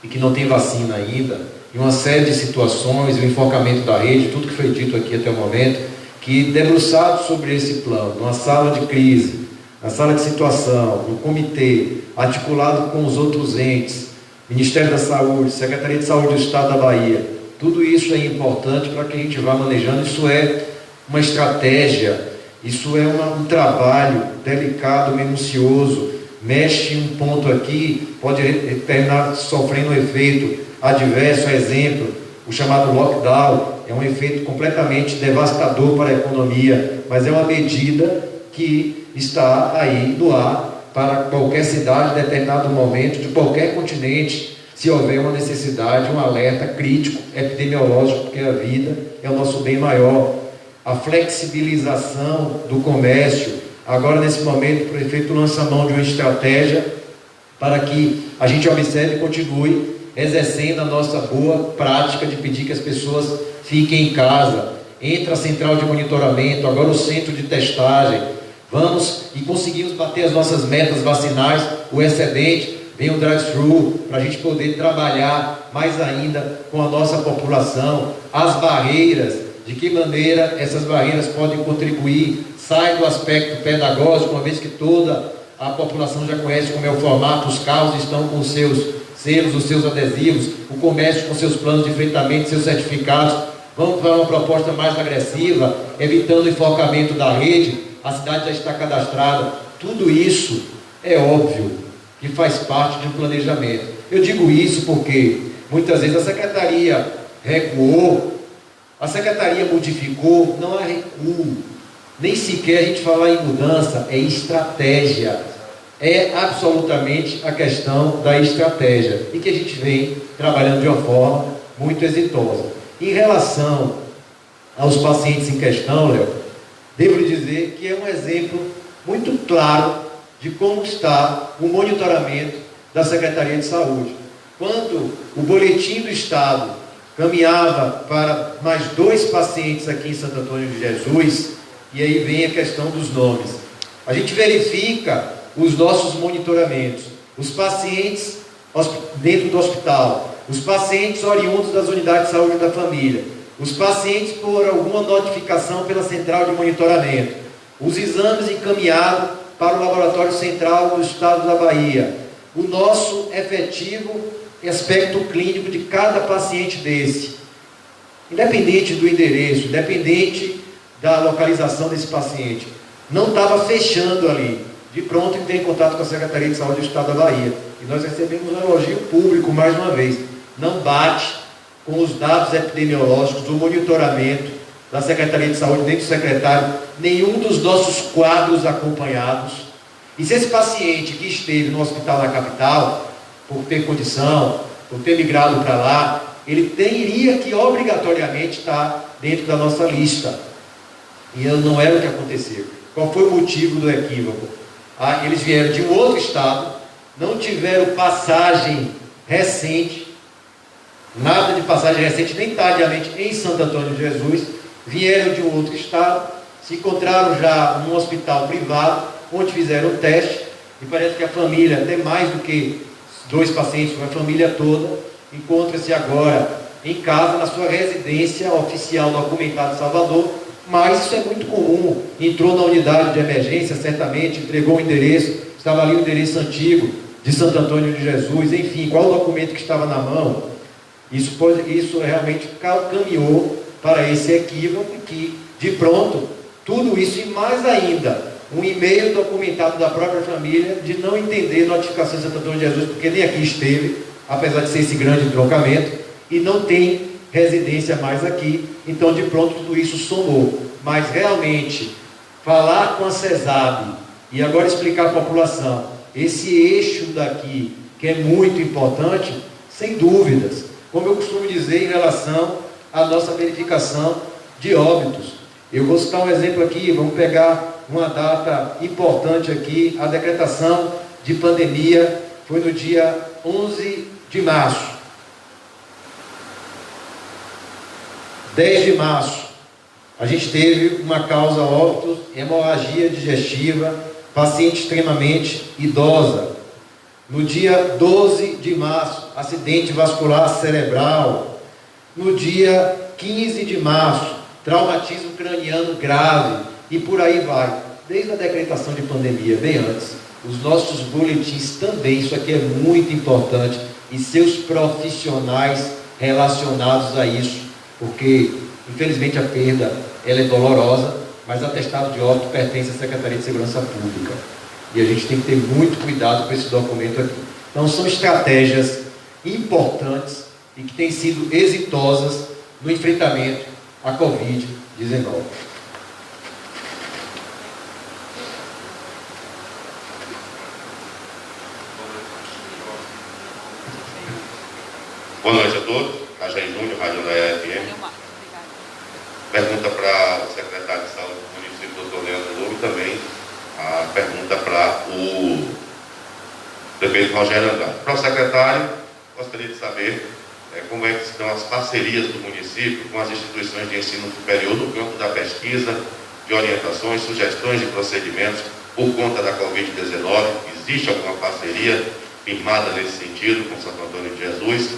e que não tem vacina ainda, e uma série de situações, o enfocamento da rede, tudo que foi dito aqui até o momento, que debruçado sobre esse plano, numa sala de crise, na sala de situação, no comitê, articulado com os outros entes, Ministério da Saúde, Secretaria de Saúde do Estado da Bahia, tudo isso é importante para que a gente vá manejando. Isso é uma estratégia, isso é um trabalho delicado, minucioso, mexe um ponto aqui, pode terminar sofrendo um efeito adverso. Exemplo, o chamado lockdown, é um efeito completamente devastador para a economia, mas é uma medida que está aí no ar para qualquer cidade, em determinado momento, de qualquer continente, se houver uma necessidade, um alerta crítico, epidemiológico, porque a vida é o nosso bem maior. A flexibilização do comércio, agora nesse momento o prefeito lança a mão de uma estratégia para que a gente observe e continue exercendo a nossa boa prática de pedir que as pessoas fiquem em casa. Entra a central de monitoramento, agora o centro de testagem, vamos e conseguimos bater as nossas metas vacinais, o excedente, vem o drive-thru, para a gente poder trabalhar mais ainda com a nossa população, as barreiras, de que maneira essas barreiras podem contribuir, sai do aspecto pedagógico, uma vez que toda a população já conhece como é o formato, os carros estão com os seus selos, os seus adesivos, o comércio com seus planos de enfrentamento, seus certificados. Vamos para uma proposta mais agressiva, evitando o enforcamento da rede, a cidade já está cadastrada. Tudo isso é óbvio que faz parte de um planejamento. Eu digo isso porque muitas vezes a secretaria recuou, a secretaria modificou, não há recuo, nem sequer a gente falar em mudança, é estratégia. É absolutamente a questão da estratégia, e que a gente vem trabalhando de uma forma muito exitosa. Em relação aos pacientes em questão, Léo, devo lhe dizer que é um exemplo muito claro de como está o monitoramento da Secretaria de Saúde. Quando o boletim do Estado caminhava para mais 2 pacientes aqui em Santo Antônio de Jesus, e aí vem a questão dos nomes, a gente verifica os nossos monitoramentos, os pacientes dentro do hospital, os pacientes oriundos das unidades de saúde da família, os pacientes por alguma notificação pela central de monitoramento, os exames encaminhados para o laboratório central do estado da Bahia, o nosso efetivo aspecto clínico de cada paciente desse, independente do endereço, independente da localização desse paciente, não estava fechando ali. De pronto, entrei em contato com a Secretaria de Saúde do Estado da Bahia, e nós recebemos um elogio público mais uma vez. Não bate com os dados epidemiológicos do monitoramento da Secretaria de Saúde, nem do secretário, nenhum dos nossos quadros acompanhados. E se esse paciente que esteve no hospital da capital, por ter condição, por ter migrado para lá, ele teria que obrigatoriamente estar dentro da nossa lista. E não era o que aconteceu. Qual foi o motivo do equívoco? Eles vieram de um outro estado, não tiveram passagem recente, nada de passagem recente, nem tardiamente em Santo Antônio de Jesus, vieram de um outro estado, se encontraram já num hospital privado, onde fizeram o teste, e parece que a família, até mais do que 2 pacientes, a família toda, encontra-se agora em casa, na sua residência oficial documentada em Salvador, mas isso é muito comum. Entrou na unidade de emergência, certamente, entregou o endereço, estava ali o endereço antigo de Santo Antônio de Jesus, enfim, qual o documento que estava na mão? Isso realmente caminhou para esse equívoco que, de pronto, tudo isso e mais ainda, um e-mail documentado da própria família de não entender notificação de Santo Antônio de Jesus, porque nem aqui esteve, apesar de ser esse grande entroncamento, e não tem residência mais aqui, então de pronto tudo isso somou. Mas realmente, falar com a CESAB e agora explicar à população, esse eixo daqui, que é muito importante, sem dúvidas, como eu costumo dizer em relação à nossa verificação de óbitos. Eu vou citar um exemplo aqui, vamos pegar uma data importante aqui, a decretação de pandemia foi no dia 11 de março. 10 de março, a gente teve uma causa óbito, hemorragia digestiva, paciente extremamente idosa. No dia 12 de março, acidente vascular cerebral. No dia 15 de março, traumatismo craniano grave. E por aí vai. Desde a decretação de pandemia, bem antes, os nossos boletins também, isso aqui é muito importante, e seus profissionais relacionados a isso, porque infelizmente a perda ela é dolorosa, mas atestado de óbito pertence à Secretaria de Segurança Pública e a gente tem que ter muito cuidado com esse documento aqui. Então são estratégias importantes e que têm sido exitosas no enfrentamento à Covid-19. Boa noite a todos. Jair Júnior, Rádio Andaiá FM. Pergunta para o secretário de Saúde do município, doutor Leandro Lobo, e também a pergunta para o prefeito Rogério Andrade. Para o secretário, gostaria de saber como é que estão as parcerias do município com as instituições de ensino superior no campo da pesquisa, de orientações, sugestões de procedimentos por conta da Covid-19. Existe alguma parceria firmada nesse sentido com Santo Antônio de Jesus?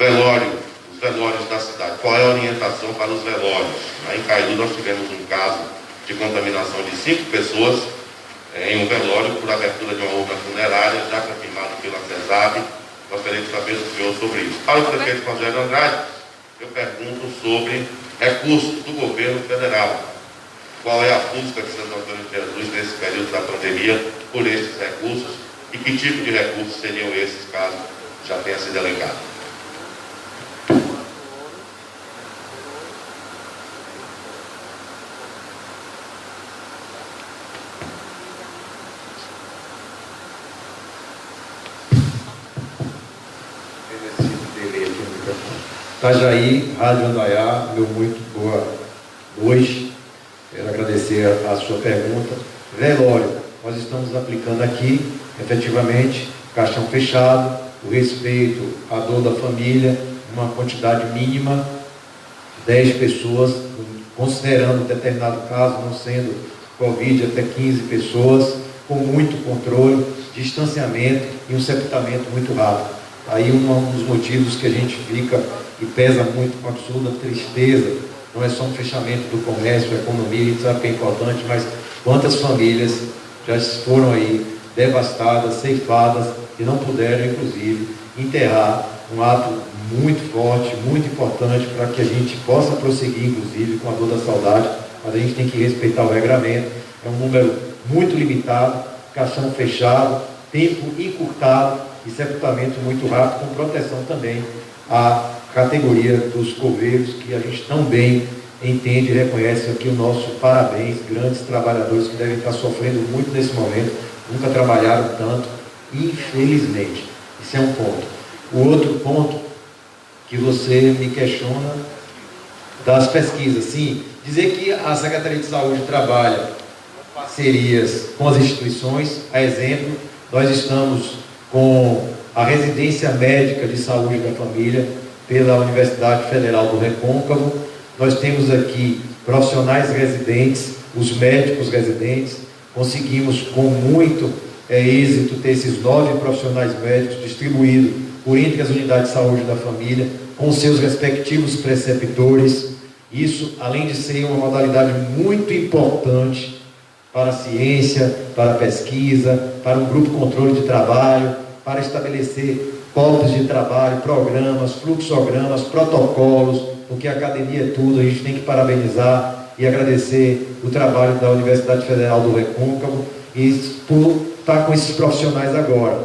Os velórios da cidade, qual é a orientação para os velórios? Em Cairu nós tivemos um caso de contaminação de 5 pessoas em um velório por abertura de uma urna funerária, já confirmado pela CESAB. Gostaria de saber do senhor sobre isso. Para o prefeito Rogério Andrade, eu pergunto sobre recursos do governo federal. Qual é a busca de Santo Antônio de Jesus nesse período da pandemia por esses recursos e que tipo de recursos seriam esses, caso já tenha sido elencado? Itajaí, Rádio Andaiá, meu muito boa noite. Quero agradecer a sua pergunta. Velório, nós estamos aplicando aqui, efetivamente, caixão fechado, o respeito à dor da família, uma quantidade mínima, 10 pessoas, considerando determinado caso, não sendo Covid, até 15 pessoas, com muito controle, distanciamento e um sepultamento muito rápido. Aí um dos motivos que a gente fica e pesa muito com absoluta tristeza, não é só um fechamento do comércio, a economia, a gente sabe que é importante, mas quantas famílias já foram aí devastadas, ceifadas e não puderam, inclusive, enterrar, um ato muito forte, muito importante para que a gente possa prosseguir, inclusive, com a dor da saudade, mas a gente tem que respeitar o regramento, é um número muito limitado, caixão fechado, tempo encurtado e sepultamento muito rápido, com proteção também à categoria dos coveiros, que a gente tão bem entende e reconhece aqui o nosso parabéns, grandes trabalhadores que devem estar sofrendo muito nesse momento, nunca trabalharam tanto, infelizmente. Esse é um ponto. O outro ponto que você me questiona das pesquisas, sim, dizer que a Secretaria de Saúde trabalha parcerias com as instituições. A exemplo, nós estamos com a Residência Médica de Saúde da Família pela Universidade Federal do Recôncavo. Nós temos aqui profissionais residentes, os médicos residentes. Conseguimos com muito êxito ter esses 9 profissionais médicos distribuídos por entre as unidades de saúde da família, com seus respectivos preceptores. Isso, além de ser uma modalidade muito importante para a ciência, para a pesquisa, para um grupo de controle de trabalho, para estabelecer pautas de trabalho, programas, fluxogramas, protocolos, porque a academia é tudo. A gente tem que parabenizar e agradecer o trabalho da Universidade Federal do Recôncavo e por estar com esses profissionais agora,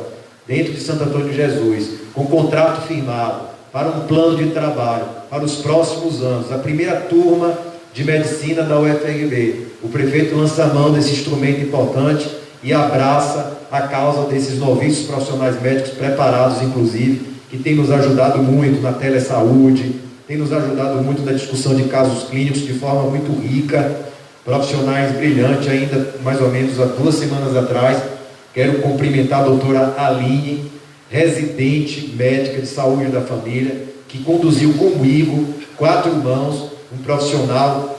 dentro de Santo Antônio de Jesus, com contrato firmado para um plano de trabalho para os próximos anos. A primeira turma de medicina da UFRB. O prefeito lança a mão desse instrumento importante e abraça a causa desses novícios profissionais médicos preparados, inclusive, que tem nos ajudado muito na telesaúde, tem nos ajudado muito na discussão de casos clínicos de forma muito rica, profissionais brilhantes. Ainda mais ou menos há 2 semanas atrás, quero cumprimentar a doutora Aline, residente médica de saúde da família, que conduziu comigo 4 irmãos, um profissional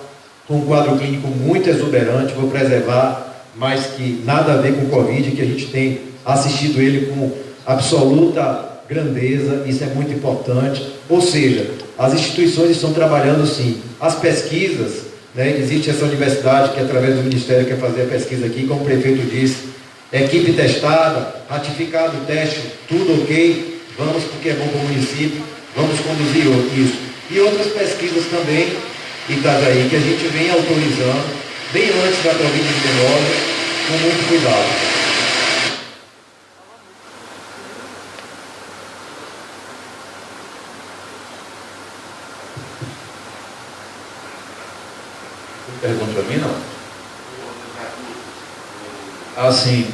com um quadro clínico muito exuberante, vou preservar, mas que nada a ver com o Covid, que a gente tem assistido ele com absoluta grandeza. Isso é muito importante. Ou seja, as instituições estão trabalhando sim. As pesquisas, né, existe essa universidade que através do Ministério quer fazer a pesquisa aqui, como o prefeito disse, equipe testada, ratificado o teste, tudo ok, vamos porque é bom para o município, vamos conduzir isso. E outras pesquisas também, Itajaí, que a gente vem autorizando, bem antes da Covid-19, com muito cuidado. Pergunta para mim, não? Ah, sim.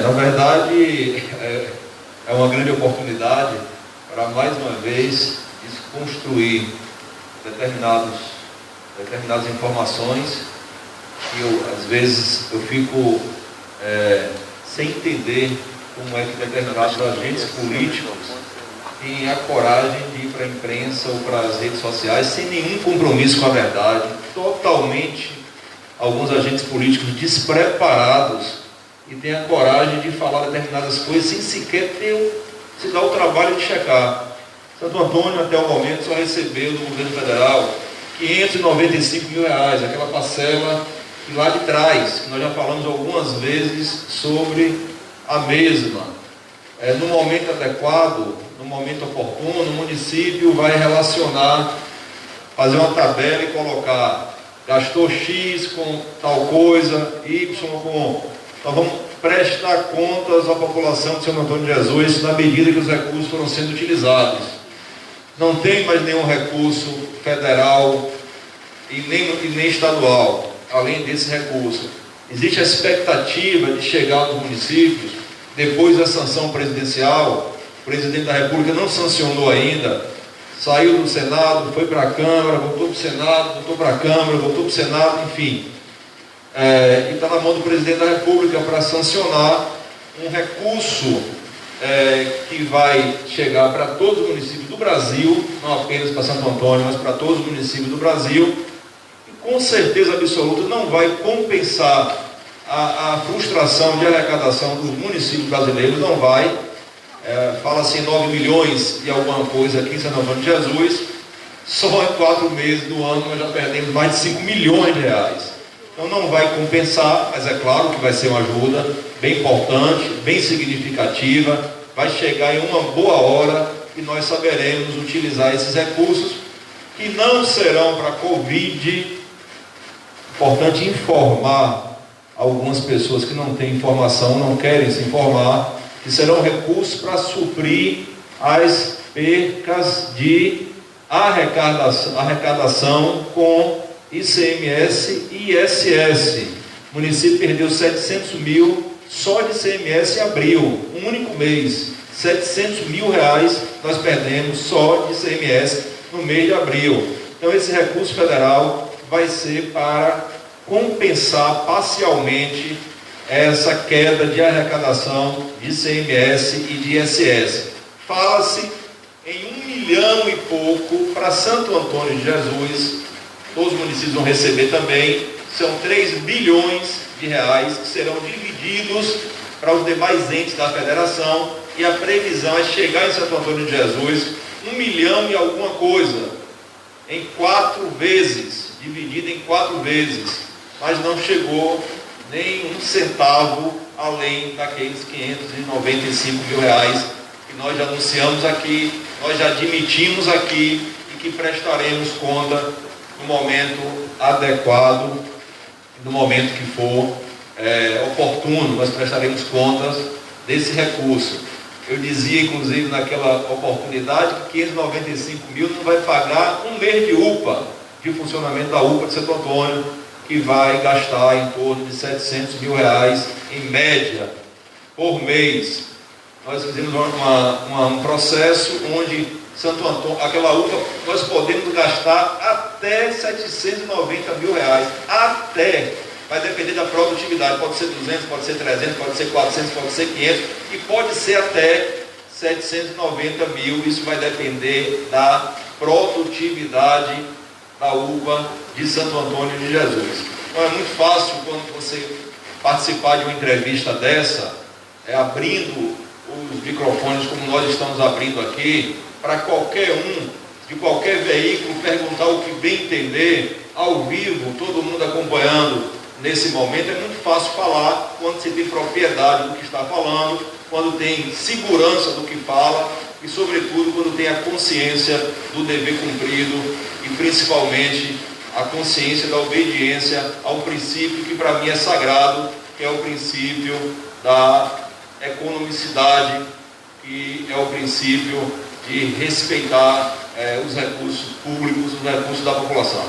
Na verdade, é uma grande oportunidade para, mais uma vez, desconstruir determinadas informações que às vezes eu fico sem entender como é que determinados agentes políticos têm a coragem de ir para a imprensa ou para as redes sociais sem nenhum compromisso com a verdade, totalmente, alguns agentes políticos despreparados, e têm a coragem de falar determinadas coisas sem sequer se dar o trabalho de checar. Santo Antônio, até o momento, só recebeu do governo federal R$595 mil, aquela parcela que lá de trás, que nós já falamos algumas vezes sobre a mesma. No momento adequado, no momento oportuno, o município vai relacionar, fazer uma tabela e colocar gastou X com tal coisa, Y com... Nós vamos prestar contas à população de Santo Antônio de Jesus na medida que os recursos foram sendo utilizados. Não tem mais nenhum recurso federal e nem estadual, além desse recurso. Existe a expectativa de chegar aos municípios, depois da sanção presidencial. O presidente da República não sancionou ainda, saiu do Senado, foi para a Câmara, voltou para o Senado, voltou para a Câmara, voltou para o Senado, enfim. E está na mão do presidente da República para sancionar um recurso que vai chegar para todos os municípios do Brasil, não apenas para Santo Antônio, mas para todos os municípios do Brasil, e com certeza absoluta não vai compensar a frustração de arrecadação dos municípios brasileiros, não vai. Fala-se em 9 milhões e alguma coisa aqui em Santo Antônio de Jesus, só em 4 meses do ano nós já perdemos mais de 5 milhões de reais. Então não vai compensar, mas é claro que vai ser uma ajuda bem importante, bem significativa, vai chegar em uma boa hora e nós saberemos utilizar esses recursos que não serão para a Covid. Importante informar algumas pessoas que não têm informação, não querem se informar, que serão recursos para suprir as percas de arrecadação com ICMS e ISS. O município perdeu 700 mil só de ICMS em abril, um único mês. 700 mil reais nós perdemos só de ICMS no mês de abril. Então esse recurso federal vai ser para compensar parcialmente essa queda de arrecadação de ICMS e de ISS. Fala-se em 1 milhão e pouco para Santo Antônio de Jesus, todos os municípios vão receber também, são 3 bilhões de reais que serão divididos para os demais entes da federação, e a previsão é chegar em Santo Antônio de Jesus 1 milhão e alguma coisa, em 4 vezes, dividido em 4 vezes, mas não chegou nem 1 centavo além daqueles 595 mil reais que nós já anunciamos aqui, nós já admitimos aqui e que prestaremos conta no momento adequado, no momento que for oportuno, nós prestaremos contas desse recurso. Eu dizia, inclusive, naquela oportunidade, que 595 mil não vai pagar um mês de UPA, de funcionamento da UPA de Santo Antônio, que vai gastar em torno de 700 mil reais, em média, por mês. Nós fizemos um processo onde Santo Antônio, aquela UPA, nós podemos gastar até 790 mil reais, até, vai depender da produtividade, pode ser 200, pode ser 300, pode ser 400, pode ser 500, e pode ser até 790 mil, isso vai depender da produtividade da UPA de Santo Antônio de Jesus. Então é muito fácil quando você participar de uma entrevista dessa, abrindo os microfones como nós estamos abrindo aqui, para qualquer um, de qualquer veículo, perguntar o que bem entender, ao vivo, todo mundo acompanhando nesse momento. É muito fácil falar quando se tem propriedade do que está falando, quando tem segurança do que fala e, sobretudo, quando tem a consciência do dever cumprido e, principalmente, a consciência da obediência ao princípio que para mim é sagrado, que é o princípio da economicidade, que é o princípio de respeitar os recursos públicos, os recursos da população.